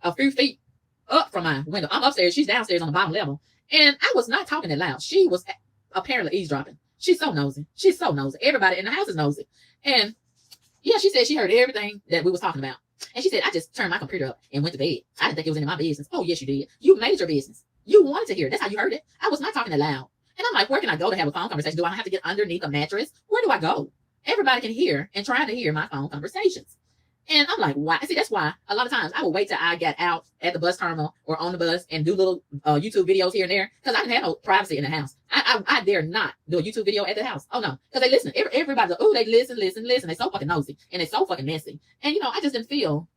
[SPEAKER 1] a few feet up from my window. I'm upstairs. She's downstairs on the bottom level. And I was not talking that loud. She was apparently eavesdropping. She's so nosy. She's so nosy. Everybody in the house is nosy. And yeah, she said she heard everything that we was talking about. And she said, I just turned my computer up and went to bed. I didn't think it was any of my business. Oh, yes, you did. You made it your business. You wanted to hear it. That's how you heard it. I was not talking that loud. And I'm like, where can I go to have a phone conversation? Do I have to get underneath a mattress? Where do I go? Everybody can hear and try to hear my phone conversations. And I'm like, why? See, that's why a lot of times I will wait till I get out at the bus terminal or on the bus and do little YouTube videos here and there, because I didn't have no privacy in the house. I dare not do a YouTube video at the house. Oh no, because they listen. Everybody's like, oh, they listen. They're so fucking nosy and they're so fucking messy. And I just didn't feel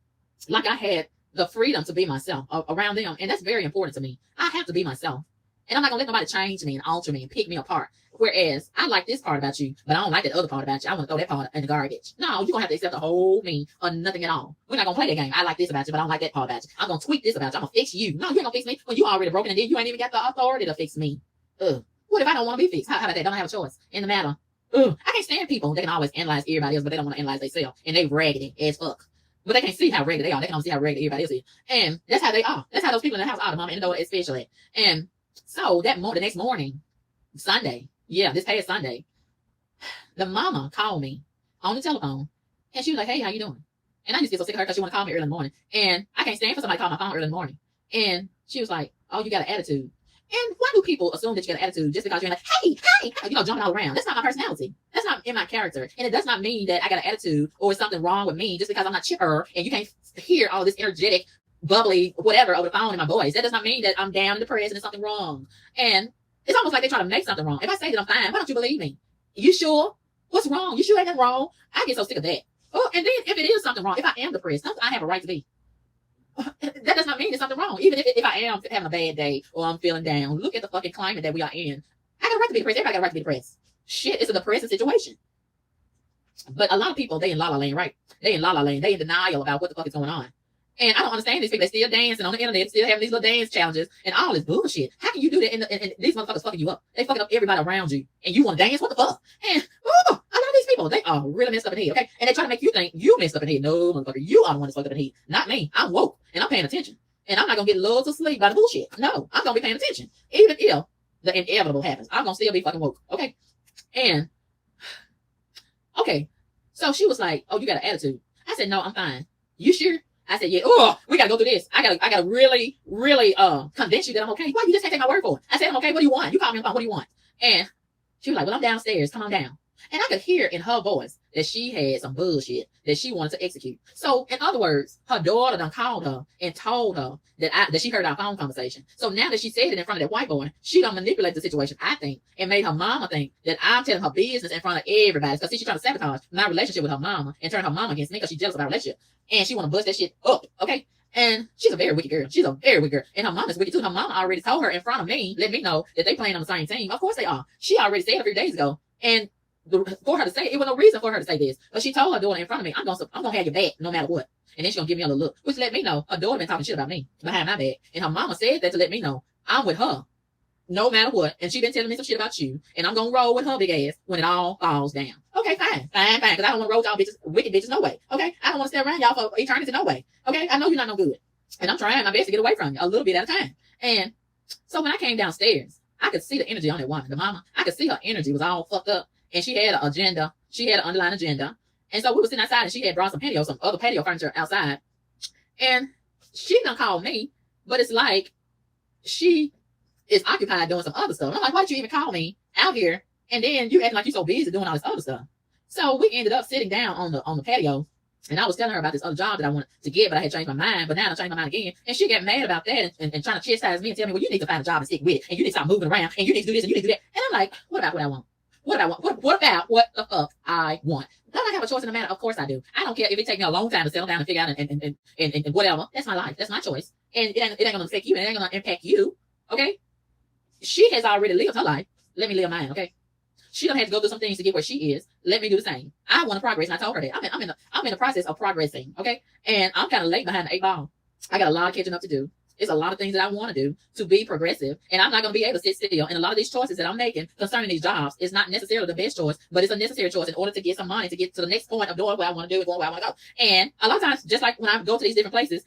[SPEAKER 1] like I had the freedom to be myself around them, and that's very important to me. I have to be myself, and I'm not gonna let nobody change me and alter me and pick me apart. Whereas I like this part about you, but I don't like that other part about you. I want to throw that part in the garbage. No, you're going to have to accept the whole me or nothing at all. We're not going to play that game. I like this about you, but I don't like that part about you. I'm going to tweak this about you. I'm going to fix you. No, you ain't going to fix me when you already broken, and then you ain't even got the authority to fix me. What if I don't want to be fixed? How about that? Don't have a choice in the matter. I can't stand people. They can always analyze everybody else, but they don't want to analyze themselves. And they raggedy as fuck. But they can't see how raggedy they are. They can only see how raggedy everybody else is. And that's how they are. That's how those people in the house are, the mama and the daughter especially. And so the next morning, Sunday, this past Sunday, the mama called me on the telephone, and she was like, hey, how you doing? And I just get so sick of her because she want to call me early in the morning. And I can't stand for somebody to call my phone early in the morning. And she was like, oh, you got an attitude. And why do people assume that you got an attitude just because you're like, hey, jumping all around? That's not my personality. That's not in my character. And it does not mean that I got an attitude or something wrong with me just because I'm not chipper and you can't hear all this energetic, bubbly, whatever over the phone in my voice. That does not mean that I'm down and depressed and there's something wrong. And it's almost like they try to make something wrong. If I say that I'm fine, why don't you believe me? You sure? What's wrong? You sure ain't nothing wrong? I get so sick of that. Oh, and then if it is something wrong, if I am depressed, I have a right to be. That does not mean there's something wrong. Even if I am having a bad day or I'm feeling down, look at the fucking climate that we are in. I got a right to be depressed. Everybody got a right to be depressed. Shit, it's a depressing situation. But a lot of people, they in la la land, right? They in la la land. They in denial about what the fuck is going on. And I don't understand these people. They still dancing on the internet, still having these little dance challenges and all this bullshit. How can you do that? And these motherfuckers fucking you up. They fucking up everybody around you. And you want to dance? What the fuck? And a lot of these people, they are really messed up in the head, okay? And they try to make you think you messed up in the head. No, motherfucker, you are the one that's fucked up in the head. Not me. I'm woke and I'm paying attention. And I'm not going to get lulled to sleep by the bullshit. No, I'm going to be paying attention. Even if the inevitable happens, I'm going to still be fucking woke, okay? And, okay. So she was like, oh, you got an attitude. I said, no, I'm fine. You sure? I said, yeah, we gotta go through this. I gotta really, really convince you that I'm okay. Why you just can't take my word for it? I said, I'm okay. What do you want? You called me on the phone. What do you want? And she was like, well, I'm downstairs. Come on down. And I could hear in her voice that she had some bullshit that she wanted to execute. So, in other words, her daughter done called her and told her that she heard our phone conversation. So now that she said it in front of that white boy, she done manipulated the situation, I think, and made her mama think that I'm telling her business in front of everybody. Because she's trying to sabotage my relationship with her mama and turn her mama against me because she's jealous of our relationship. And she want to bust that shit up, okay? And she's a very wicked girl. She's a very wicked girl. And her mama's wicked too. Her mama already told her in front of me, let me know that they playing on the same team. Of course they are. She already said a few days ago. And for her to say it was no reason for her to say this. But she told her daughter in front of me, I'm gonna have your back no matter what. And then she's gonna give me a little look, which let me know her daughter been talking shit about me behind my back. And her mama said that to let me know I'm with her no matter what. And she been telling me some shit about you. And I'm gonna roll with her big ass when it all falls down. Okay, fine. Because I don't want to roll with y'all bitches, wicked bitches, no way. Okay? I don't want to stay around y'all for eternity, no way. Okay? I know you're not no good. And I'm trying my best to get away from you a little bit at a time. And so when I came downstairs, I could see the energy on that woman, the mama. I could see her energy was all fucked up. And she had an agenda. She had an underlying agenda. And so we were sitting outside and she had brought some other patio furniture outside. And she done called me, but it's like she is occupied doing some other stuff. And I'm like, why did you even call me out here? And then you acting like you're so busy doing all this other stuff. So we ended up sitting down on the patio. And I was telling her about this other job that I wanted to get, but I had changed my mind. But now I changed my mind again. And she got mad about that and trying to chastise me and tell me, well, you need to find a job and stick with it. And you need to stop moving around. And you need to do this and you need to do that. And I'm like, what about what I want? What I want? What about what the fuck I want? Don't I have a choice in the matter? Of course I do. I don't care if it takes me a long time to settle down and figure out and whatever. That's my life. That's my choice. And it ain't gonna affect you. It ain't gonna impact you. Okay? She has already lived her life. Let me live mine. Okay? She don't have to go through some things to get where she is. Let me do the same. I want to progress, and I told her that. I'm in the process of progressing. Okay? And I'm kind of late behind the 8 ball. I got a lot of catching up to do. It's a lot of things that I want to do to be progressive. And I'm not going to be able to sit still. And a lot of these choices that I'm making concerning these jobs is not necessarily the best choice, but it's a necessary choice in order to get some money to get to the next point of doing what I want to do and going where I want to go. And a lot of times, just like when I go to these different places,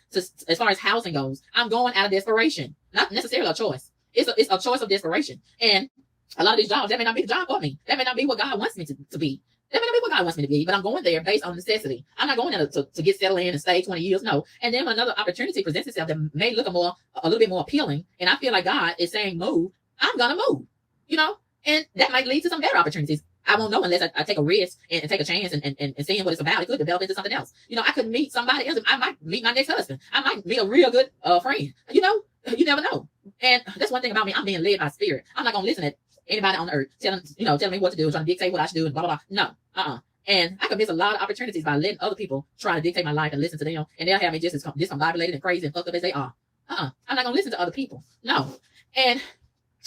[SPEAKER 1] as far as housing goes, I'm going out of desperation, not necessarily a choice. It's a choice of desperation. And a lot of these jobs, that may not be the job for me. That may not be what God wants me to be. That may not be what God wants me to be, but I'm going there based on necessity. I'm not going there to get settled in and stay 20 years. No. And then another opportunity presents itself that may look a little bit more appealing. And I feel like God is saying, move. I'm going to move. You know, And that might lead to some better opportunities. I won't know unless I take a risk and take a chance and seeing what it's about. It could develop into something else. I could meet somebody else. I might meet my next husband. I might meet a real good friend. You never know. And that's one thing about me. I'm being led by spirit. I'm not going to listen to anybody on the earth telling me what to do, trying to dictate what I should do and blah, blah, blah. No. And I could miss a lot of opportunities by letting other people try to dictate my life and listen to them. And they'll have me just as discombobulated and crazy and fucked up as they are. I'm not going to listen to other people. No. And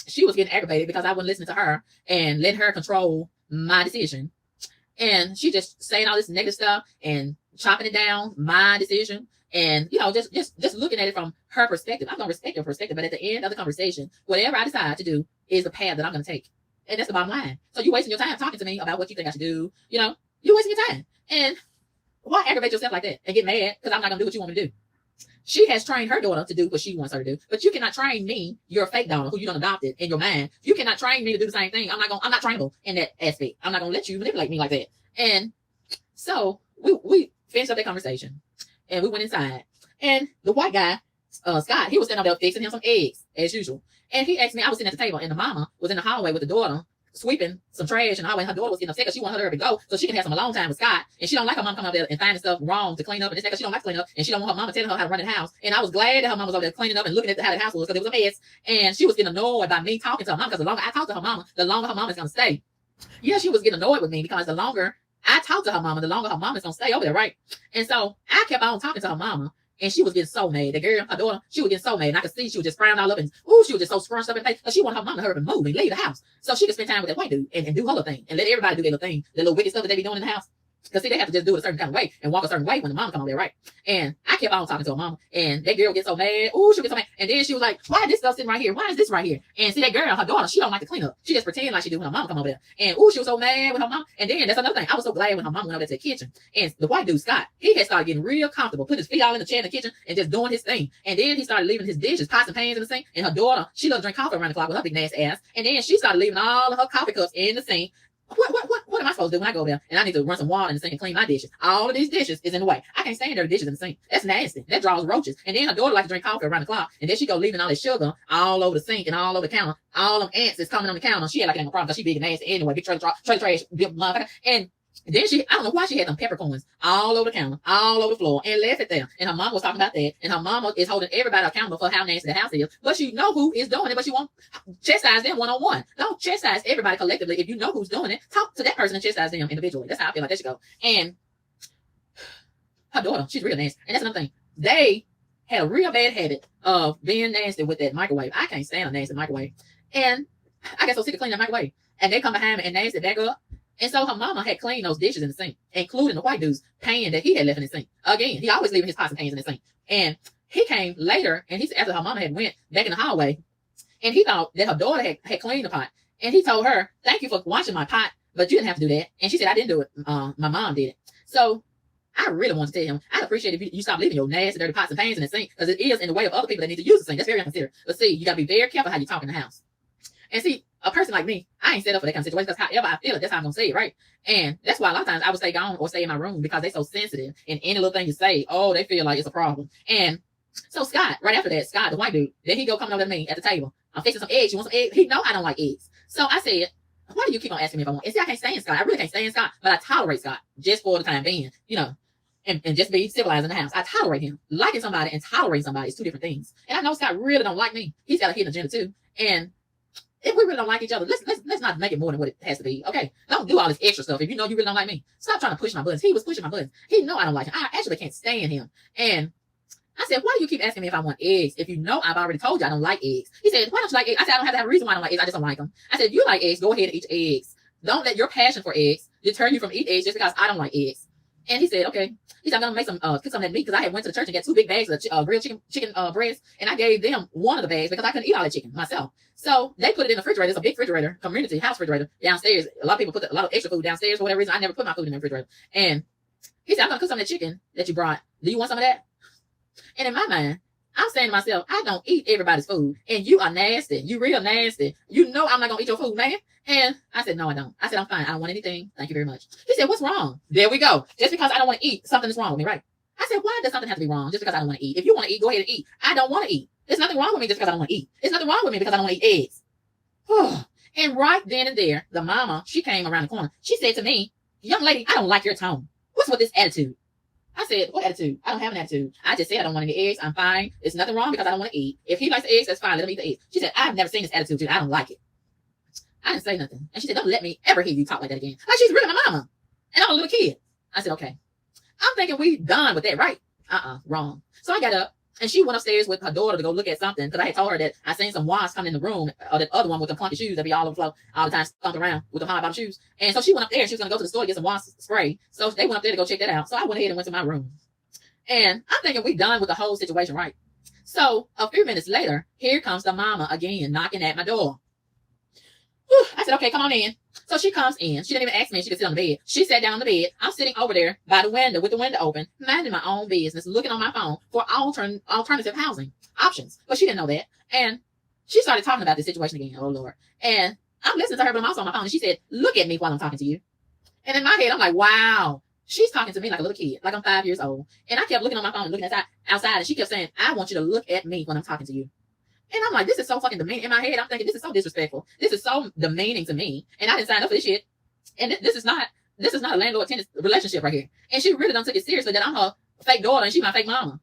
[SPEAKER 1] she was getting aggravated because I wasn't listening to her and letting her control my decision. And she just saying all this negative stuff and chopping it down, my decision. And, just looking at it from her perspective. I'm going to respect her perspective. But at the end of the conversation, whatever I decide to do is the path that I'm going to take. And that's the bottom line. So you're wasting your time talking to me about what you think I should do. You're wasting your time. And why aggravate yourself like that and get mad because I'm not going to do what you want me to do? She has trained her daughter to do what she wants her to do. But you cannot train me, your fake daughter, who you done adopted in your mind. You cannot train me to do the same thing. I'm not trainable in that aspect. I'm not going to let you manipulate me like that. And so we finished up that conversation. And we went inside. And the white guy, Scott, he was standing up there fixing him some eggs, as usual. And he asked me, I was sitting at the table, and the mama was in the hallway with the daughter, sweeping some trash in the hallway. And her daughter was getting upset because she wanted her to go so she can have some alone time with Scott. And she don't like her mom coming up there and finding stuff wrong to clean up. And it's because she don't like to clean up. And she don't want her mama telling her how to run the house. And I was glad that her mama was over there cleaning up and looking at how the house was because it was a mess. And she was getting annoyed by me talking to her mama because the longer I talk to her mama, the longer her mama is going to stay. Yeah, she was getting annoyed with me because the longer I talk to her mama, the longer her mama is going to stay over there, right? And so I kept on talking to her mama. And she was getting so mad. The girl, her daughter, she was getting so mad. And I could see she was just frowning all up and, she was just so scrunched up in face. Because she wanted her mama to hurry up and move and leave the house. So she could spend time with that white dude and do her little thing. And let everybody do their little thing. The little wicked stuff that they be doing in the house. Because see, they have to just do it a certain kind of way and walk a certain way when the mama come over there, right? And I kept on talking to her mama. And that girl would get so mad. She would get so mad. And then she was like, why is this stuff sitting right here? Why is this right here? And see, that girl, her daughter, she don't like to clean up. She just pretend like she do when her mama come over there. And she was so mad with her mama. And then that's another thing. I was so glad when her mama went over there to the kitchen. And the white dude, Scott, he had started getting real comfortable, putting his feet all in the chair in the kitchen and just doing his thing. And then he started leaving his dishes, pots and pans in the sink. And her daughter, she loves to drink coffee around the clock with her big nasty ass. And then she started leaving all of her coffee cups in the sink. What am I supposed to do when I go there and I need to run some water in the sink and clean my dishes? All of these dishes is in the way. I can't stand dirty dishes in the sink. That's nasty. That draws roaches. And then her daughter likes to drink coffee around the clock. And then she go leaving all this sugar all over the sink and all over the counter. All them ants is coming on the counter. She had like a problem because she big and nasty anyway. Big trash, big motherfucker. And then I don't know why she had them peppercorns all over the counter, all over the floor, and left it there. And her mama was talking about that. And her mama is holding everybody accountable for how nasty the house is. But she know who is doing it, but she won't chastise them one-on-one. Don't chastise everybody collectively. If you know who's doing it, talk to that person and chastise them individually. That's how I feel like that should go. And her daughter, she's real nasty. And that's another thing. They had a real bad habit of being nasty with that microwave. I can't stand a nasty microwave. And I got so sick of cleaning that microwave. And they come behind me and nasty back up. And so her mama had cleaned those dishes in the sink, including the white dude's pan that he had left in the sink. Again, he always leaving his pots and pans in the sink. And he came later, and he said after her mama had went back in the hallway, and he thought that her daughter had cleaned the pot. And he told her, thank you for washing my pot, but you didn't have to do that. And she said, I didn't do it. My mom did it. So I really want to tell him, I'd appreciate if you stop leaving your nasty, dirty pots and pans in the sink, because it is in the way of other people that need to use the sink. That's very inconsiderate. But see, you got to be very careful how you talk in the house. And see, a person like me, I ain't set up for that kind of situation because however I feel it, that's how I'm going to say it, right? And that's why a lot of times I would stay gone or stay in my room because they're so sensitive. And any little thing you say, they feel like it's a problem. And so Scott, right after that, Scott, the white dude, then he go coming over to me at the table. I'm fixing some eggs. You want some eggs? He know I don't like eggs. So I said, why do you keep on asking me if I want? And see, I can't stand Scott. I really can't stand Scott, but I tolerate Scott just for the time being, and just be civilized in the house. I tolerate him. Liking somebody and tolerating somebody is two different things. And I know Scott really don't like me. He's got a hidden agenda too. And if we really don't like each other, let's not make it more than what it has to be. Okay, don't do all this extra stuff. If you know you really don't like me, stop trying to push my buttons. He was pushing my buttons. He know I don't like him. I actually can't stand him. And I said, why do you keep asking me if I want eggs? If you know I've already told you I don't like eggs. He said, why don't you like eggs? I said, I don't have to have a reason why I don't like eggs. I just don't like them. I said, if you like eggs, go ahead and eat your eggs. Don't let your passion for eggs deter you from eating eggs just because I don't like eggs. And he said, okay. He said, I'm going to make cook some of that meat because I had went to the church and got 2 big bags of grilled chicken breasts. And I gave them one of the bags because I couldn't eat all that chicken myself. So they put it in the refrigerator. It's a big refrigerator, community house refrigerator downstairs. A lot of people put a lot of extra food downstairs for whatever reason. I never put my food in the refrigerator. And he said, I'm going to cook some of that chicken that you brought. Do you want some of that? And in my mind, I'm saying to myself, I don't eat everybody's food. And you are nasty. You real nasty. You know I'm not going to eat your food, man. And I said, no, I don't. I said, I'm fine. I don't want anything. Thank you very much. He said, what's wrong? There we go. Just because I don't want to eat, something is wrong with me, right? I said, why does something have to be wrong just because I don't want to eat? If you want to eat, go ahead and eat. I don't want to eat. There's nothing wrong with me just because I don't want to eat. There's nothing wrong with me because I don't want to eat eggs. And right then and there, the mama, she came around the corner. She said to me, young lady, I don't like your tone. What's with this attitude? I said, what attitude? I don't have an attitude. I just said I don't want any eggs. I'm fine. There's nothing wrong because I don't want to eat. If he likes the eggs, that's fine. Let him eat the eggs. She said, I've never seen this attitude. I don't like it. I didn't say nothing. And she said, don't let me ever hear you talk like that again. Like she's really my mama. And I'm a little kid. I said, okay. I'm thinking we done with that, right? Wrong. So I got up and she went upstairs with her daughter to go look at something because I had told her that I seen some wasps come in the room, or that other one with the clunky shoes that be all over the floor all the time, stomped around with the high bottom shoes. And so she went up there and she was going to go to the store to get some wasp spray. So they went up there to go check that out. So I went ahead and went to my room. And I'm thinking we done with the whole situation, right? So a few minutes later, here comes the mama again knocking at my door. Whew. I said, okay, come on in. So she comes in. She didn't even ask me if she could sit on the bed. She sat down on the bed. I'm sitting over there by the window with the window open, minding my own business, looking on my phone for alternative housing options. But she didn't know that. And she started talking about this situation again. Oh, Lord. And I'm listening to her, but I'm also on my phone. And she said, look at me while I'm talking to you. And in my head, I'm like, wow. She's talking to me like a little kid, like I'm 5 years old. And I kept looking on my phone and looking outside. And she kept saying, I want you to look at me when I'm talking to you. And I'm like, this is so fucking demeaning. In my head, I'm thinking, this is so disrespectful. This is so demeaning to me. And I didn't sign up for this shit. And this is not a landlord-tenant relationship right here. And she really don't take it seriously that I'm her fake daughter and she's my fake mama.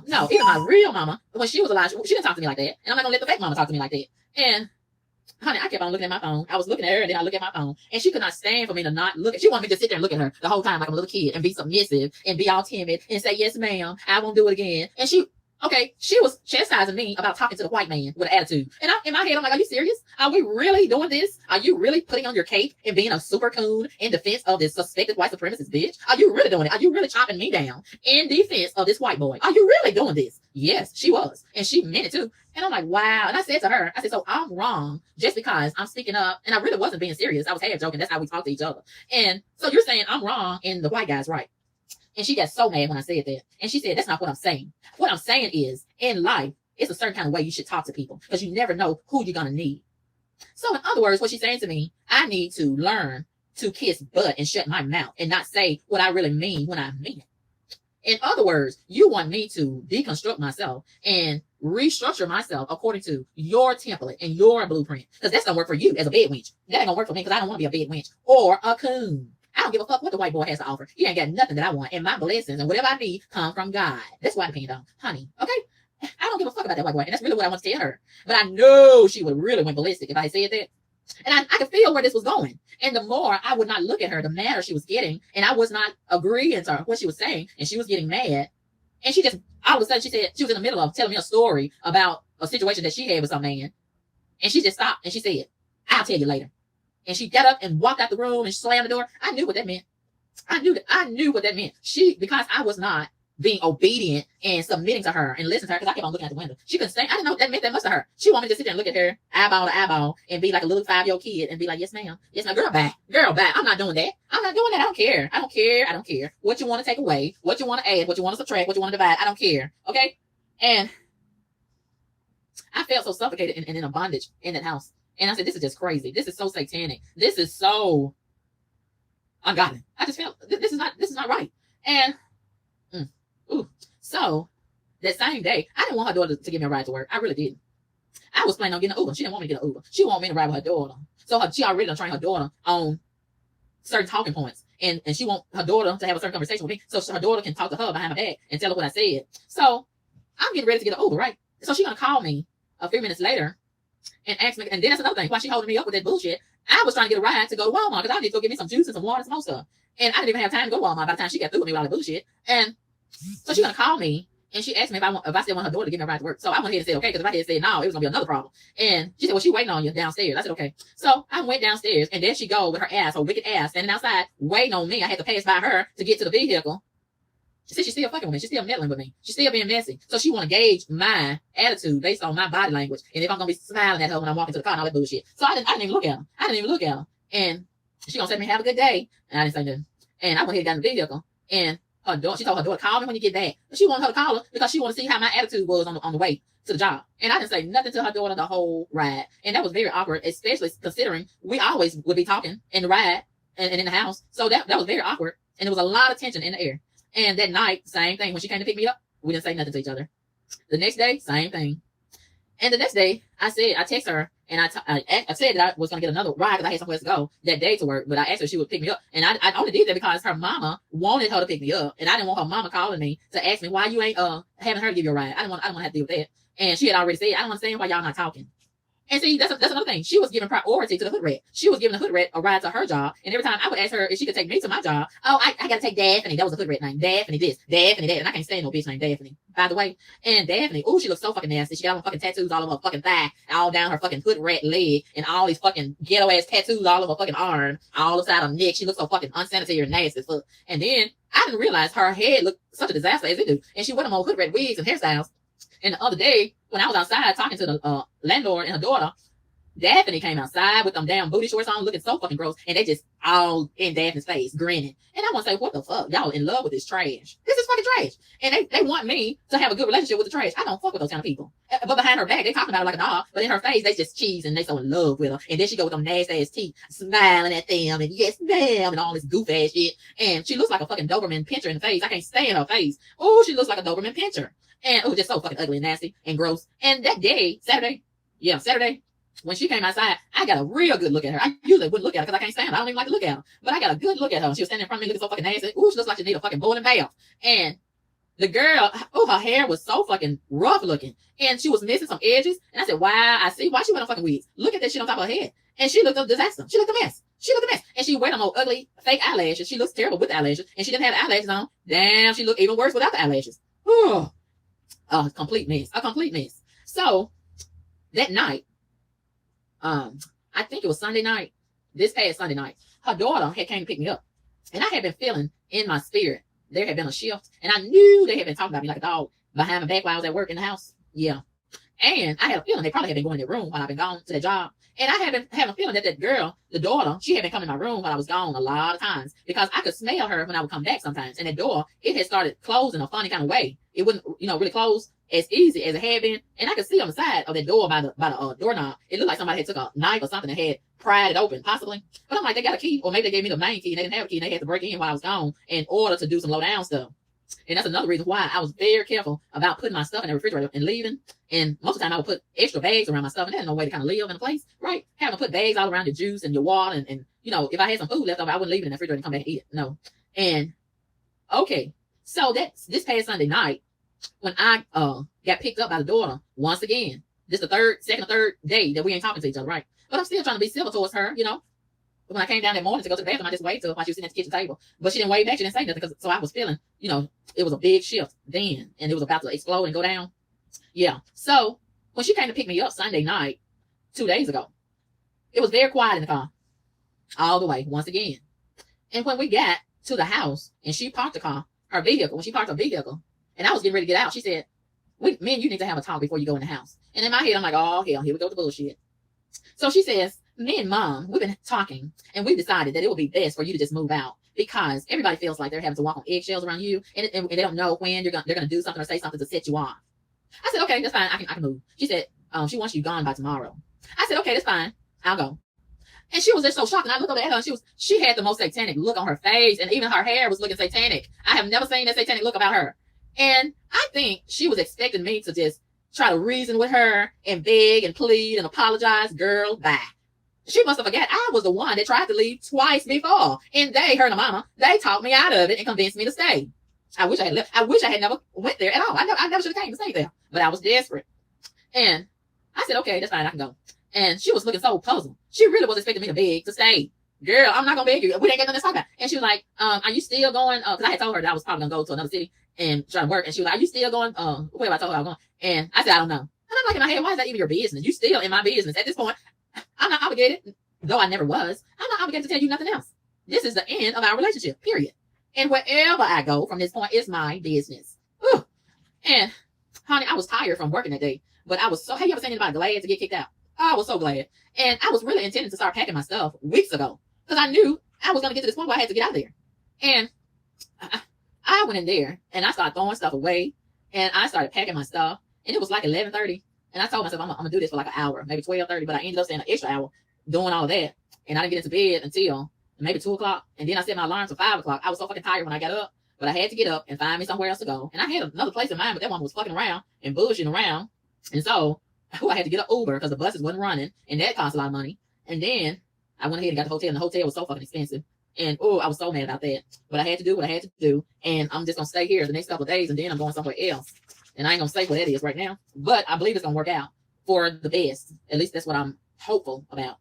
[SPEAKER 1] No, even my real mama, when she was alive, she didn't talk to me like that. And I'm not gonna let the fake mama talk to me like that. And honey, I kept on looking at my phone. I was looking at her and then I look at my phone. And she could not stand for me to not look at. She wanted me to sit there and look at her the whole time like I'm a little kid and be submissive and be all timid and say, yes, ma'am, I won't do it again. And she was chastising me about talking to the white man with an attitude. And in my head, I'm like, are you serious? Are we really doing this? Are you really putting on your cape and being a super coon in defense of this suspected white supremacist bitch? Are you really doing it? Are you really chopping me down in defense of this white boy? Are you really doing this? Yes, she was. And she meant it too. And I'm like, wow. And I said to her, so I'm wrong just because I'm speaking up. And I really wasn't being serious. I was half joking. That's how we talk to each other. And so you're saying I'm wrong and the white guy's right. And she got so mad when I said that. And she said, that's not what I'm saying. What I'm saying is, in life, it's a certain kind of way you should talk to people because you never know who you're going to need. So in other words, what she's saying to me, I need to learn to kiss butt and shut my mouth and not say what I really mean when I mean it. In other words, you want me to deconstruct myself and restructure myself according to your template and your blueprint. Because that's going to work for you as a bed wench. That ain't going to work for me because I don't want to be a bed wench or a coon. I don't give a fuck what the white boy has to offer. He ain't got nothing that I want. And my blessings and whatever I need come from God. That's what I depend on. Honey, okay? I don't give a fuck about that white boy. And that's really what I want to tell her. But I know she would really went ballistic if I had said that. And I could feel where this was going. And the more I would not look at her, the madder she was getting. And I was not agreeing to what she was saying. And she was getting mad. And she just, all of a sudden, she said, she was in the middle of telling me a story about a situation that she had with some man. And she just stopped and she said, I'll tell you later. And she got up and walked out the room and slammed the door. I knew what that meant. I knew what that meant. Because I was not being obedient and submitting to her and listening to her because I kept on looking out the window. She couldn't say, I didn't know that meant that much to her. She wanted me to sit there and look at her eyeball to eyeball and be like a little 5-year-old kid and be like, yes, ma'am. Yes, ma'am. Girl, back. I'm not doing that. I don't care. I don't care. What you want to take away, what you want to add, what you want to subtract, what you want to divide. I don't care. Okay. And I felt so suffocated and in a bondage in that house. And I said, this is just crazy. This is so satanic. This is so ungodly. I just felt this is not right. And so that same day, I didn't want her daughter to give me a ride to work. I really didn't. I was planning on getting an Uber. She didn't want me to get an Uber. She wanted me to ride with her daughter. So she already done trained her daughter on certain talking points. And she want her daughter to have a certain conversation with me. So her daughter can talk to her behind my back and tell her what I said. So I'm getting ready to get an Uber, right? So she's going to call me a few minutes later and ask me, and then that's another thing. While she holding me up with that bullshit, I was trying to get a ride to go to Walmart because I need to go get me some juice and some water and some more stuff. And I didn't even have time to go to Walmart by the time she got through with me with all the bullshit. And so she's gonna call me and she asked me if I still want her daughter to give me a ride to work. So I went ahead and said okay, because if I had said no, it was gonna be another problem. And she said, well, she waiting on you downstairs. I said okay. So I went downstairs and there she go with her wicked ass, standing outside waiting on me. I had to pass by her to get to the vehicle. She said she's still fucking with me. She's still meddling with me. She's still being messy. So she want to gauge my attitude based on my body language. And if I'm going to be smiling at her when I'm walking to the car and all that bullshit. So I didn't even look at her. And she going to say to me, have a good day. And I didn't say nothing. And I went ahead and got in the vehicle. And she told her daughter, call me when you get back. But she wanted her to call her because she wanted to see how my attitude was on the way to the job. And I didn't say nothing to her daughter the whole ride. And that was very awkward, especially considering we always would be talking in the ride and in the house. So that was very awkward. And there was a lot of tension in the air. And that night, same thing. When she came to pick me up, we didn't say nothing to each other. The next day, same thing. And the next day, I text her And I said that I was going to get another ride because I had somewhere to go that day to work. But I asked her if she would pick me up. And I only did that because her mama wanted her to pick me up. And I didn't want her mama calling me to ask me why you ain't having her to give you a ride. I don't want to have to deal with that. And she had already said, I don't understand why y'all not talking. And see, that's another thing. She was giving priority to the hood rat. She was giving the hood rat a ride to her job. And every time I would ask her if she could take me to my job, oh, I got to take Daphne. That was a hood rat name. Daphne this, Daphne that. And I can't stand no bitch named Daphne, by the way. And Daphne, oh, she looks so fucking nasty. She got all fucking tattoos all over her fucking thigh, all down her fucking hood rat leg, and all these fucking ghetto ass tattoos all over her fucking arm, all upside her neck. She looks so fucking unsanitary and nasty as fuck. And then I didn't realize her head looked such a disaster as it do. And she wore them old hood rat wigs and hairstyles. And the other day, when I was outside talking to the landlord and her daughter, Daphne came outside with them damn booty shorts on, looking so fucking gross, and they just all in Daphne's face, grinning. And I want to say, what the fuck? Y'all in love with this trash. This is fucking trash. And they want me to have a good relationship with the trash. I don't fuck with those kind of people. But behind her back, they talking about her like a dog, but in her face, they just cheese, and they so in love with her. And then she go with them nasty ass teeth, smiling at them, and yes, ma'am, and all this goof ass shit. And she looks like a fucking Doberman pincher in the face. I can't stand her face. Oh, she looks like a Doberman pincher. And oh, just so fucking ugly and nasty and gross. And that day, Saturday, when she came outside, I got a real good look at her. I usually wouldn't look at her because I can't stand her. I don't even like to look at her. But I got a good look at her. She was standing in front of me looking so fucking nasty. Ooh, she looks like she need a fucking boiling bath. And the girl, oh, her hair was so fucking rough looking. And she was missing some edges. And I said, wow, I see why she went on fucking wigs. Look at that shit on top of her head. And she looked a disaster. She looked a mess. And she wear them old ugly fake eyelashes. She looks terrible with eyelashes. And she didn't have the eyelashes on. Damn, she looked even worse without the eyelashes. Oh, a complete mess. So that night, I think it was Sunday night, this past Sunday night, her daughter had came to pick me up. And I had been feeling in my spirit, there had been a shift. And I knew they had been talking about me like a dog behind my back while I was at work in the house. Yeah. And I had a feeling they probably had been going in their room while I've been gone to their job. And I had been having a feeling that girl, the daughter, she had been coming in my room while I was gone a lot of times because I could smell her when I would come back sometimes. And the door, it had started closing a funny kind of way. It wouldn't, really close as easy as it had been. And I could see on the side of that door by the doorknob, it looked like somebody had took a knife or something and had pried it open, possibly. But I'm like, they got a key, or maybe they gave me the main key and they didn't have a key and they had to break in while I was gone in order to do some low down stuff. And that's another reason why I was very careful about putting my stuff in the refrigerator and leaving. And most of the time I would put extra bags around my stuff, and there's no way to kind of live in a place, right? Having to put bags all around your juice and your water, and if I had some food left over, I wouldn't leave it in the refrigerator and come back and eat it. No. And okay, so that's this past Sunday night when I got picked up by the daughter once again. This the second or third day that we ain't talking to each other, right? But I'm still trying to be civil towards her, When I came down that morning to go to the bathroom, I just waved to her while she was sitting at the kitchen table. But she didn't wave back. She didn't say nothing. So I was feeling, it was a big shift then. And it was about to explode and go down. Yeah. So when she came to pick me up Sunday night, 2 days ago, it was very quiet in the car. All the way, once again. And when we got to the house and she parked the car, her vehicle, when she parked her vehicle, and I was getting ready to get out, she said, me and you need to have a talk before you go in the house. And in my head, I'm like, oh, hell, here we go with the bullshit. So she says, me and Mom, we've been talking, and we've decided that it would be best for you to just move out because everybody feels like they're having to walk on eggshells around you, and they don't know when they're gonna do something or say something to set you off. I said, okay, that's fine. I can move. She said, she wants you gone by tomorrow. I said, okay, that's fine. I'll go. And she was just so shocked, and I looked over at her, and she had the most satanic look on her face, and even her hair was looking satanic. I have never seen that satanic look about her. And I think she was expecting me to just try to reason with her and beg and plead and apologize. Girl, bye. She must have forgot I was the one that tried to leave twice before. And her and the mama, they talked me out of it and convinced me to stay. I wish I had left. I wish I had never went there at all. I never should have came to stay there. But I was desperate. And I said, okay, that's fine. I can go. And she was looking so puzzled. She really was expecting me to beg to stay. Girl, I'm not going to beg you. We ain't got nothing to talk about. And she was like, are you still going? Because I had told her that I was probably going to go to another city and try to work. And she was like, are you still going? Where I told her I was going. And I said, I don't know. And I'm like in my head, why is that even your business? You still in my business. At this point, I'm not obligated, though I never was. I'm not obligated to tell you nothing else. This is the end of our relationship, period. And wherever I go from this point is my business. Whew. And honey, I was tired from working that day. But I was so, have you ever seen anybody glad to get kicked out? I was so glad. And I was really intending to start packing my stuff weeks ago. Because I knew I was going to get to this point where I had to get out of there. And I went in there and I started throwing stuff away. And I started packing my stuff. And it was like 11:30. And I told myself I'm going to do this for like an hour, maybe 12:30. But I ended up staying an extra hour doing all of that. And I didn't get into bed until maybe 2 o'clock. And then I set my alarm for 5 o'clock. I was so fucking tired when I got up. But I had to get up and find me somewhere else to go. And I had another place in mind, but that one was fucking around and bullshitting around. And so I had to get an Uber because the buses wasn't running, and that cost a lot of money. And then I went ahead and got the hotel, and the hotel was so fucking expensive. And oh, I was so mad about that. But I had to do what I had to do, and I'm just gonna stay here the next couple of days, and then I'm going somewhere else. And I ain't gonna say what that is right now, but I believe it's gonna work out for the best. At least that's what I'm hopeful about.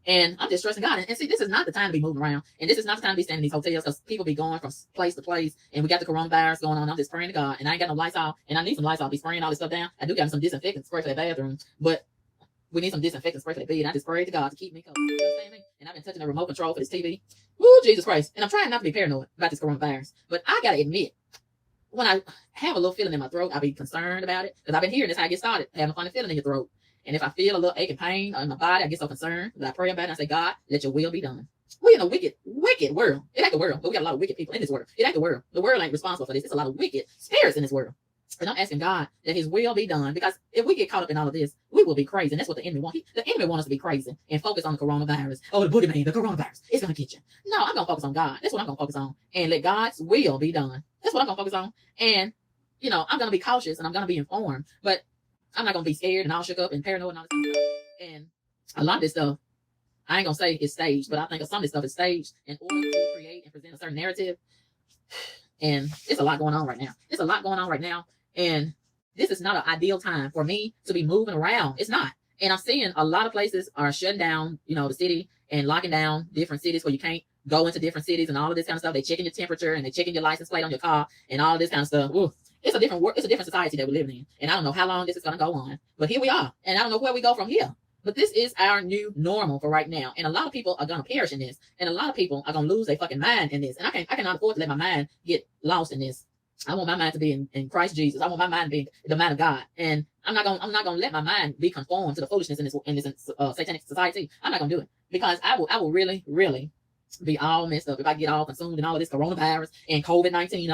[SPEAKER 1] And I'm just trusting God. And see, this is not the time to be moving around. And this is not the time to be staying in these hotels because people be going from place to place. And we got the coronavirus going on. I'm just praying to God. And I ain't got no Lysol. And I need some Lysol. Be spraying all this stuff down. I do got some disinfectant spray for that bathroom. But we need some disinfectant spray for that bed. And I just pray to God to keep me covered. You understand me? And I've been touching the remote control for this TV. Woo, Jesus Christ. And I'm trying not to be paranoid about this coronavirus. But I got to admit, when I have a little feeling in my throat, I'll be concerned about it. Because I've been hearing this how I get started. Having a funny feeling in your throat. And if I feel a little ache and pain in my body, I get so concerned that I pray about it and I say, God, let your will be done. We're in a wicked, wicked world. It ain't the world, but we got a lot of wicked people in this world. It ain't the world. The world ain't responsible for this. There's a lot of wicked spirits in this world. And I'm asking God that his will be done, because if we get caught up in all of this, we will be crazy. And that's what the enemy wants. The enemy wants us to be crazy and focus on the coronavirus. Oh, the boogeyman, the coronavirus, it's going to get you. No, I'm going to focus on God. That's what I'm going to focus on. And let God's will be done. That's what I'm going to focus on. And, you know, I'm going to be cautious and I'm going to be informed. But I'm not going to be scared and all shook up and paranoid and all this kind of stuff. And a lot of this stuff, I ain't going to say it's staged, but I think some of this stuff is staged in order to create and present a certain narrative. And it's a lot going on right now. It's a lot going on right now. And this is not an ideal time for me to be moving around. It's not. And I'm seeing a lot of places are shutting down, you know, the city and locking down different cities where you can't go into different cities and all of this kind of stuff. They're checking your temperature and they're checking your license plate on your car and all of this kind of stuff. Ooh. It's a different society that we're living in. And I don't know how long this is going to go on, but here we are. And I don't know where we go from here. But this is our new normal for right now. And a lot of people are going to perish in this. And a lot of people are going to lose their fucking mind in this. And I cannot afford to let my mind get lost in this. I want my mind to be in Christ Jesus. I want my mind to be the mind of God. And I'm not going to let my mind be conformed to the foolishness in this satanic society. I'm not going to do it, because I will really, really be all messed up if I get all consumed in all of this coronavirus and COVID-19.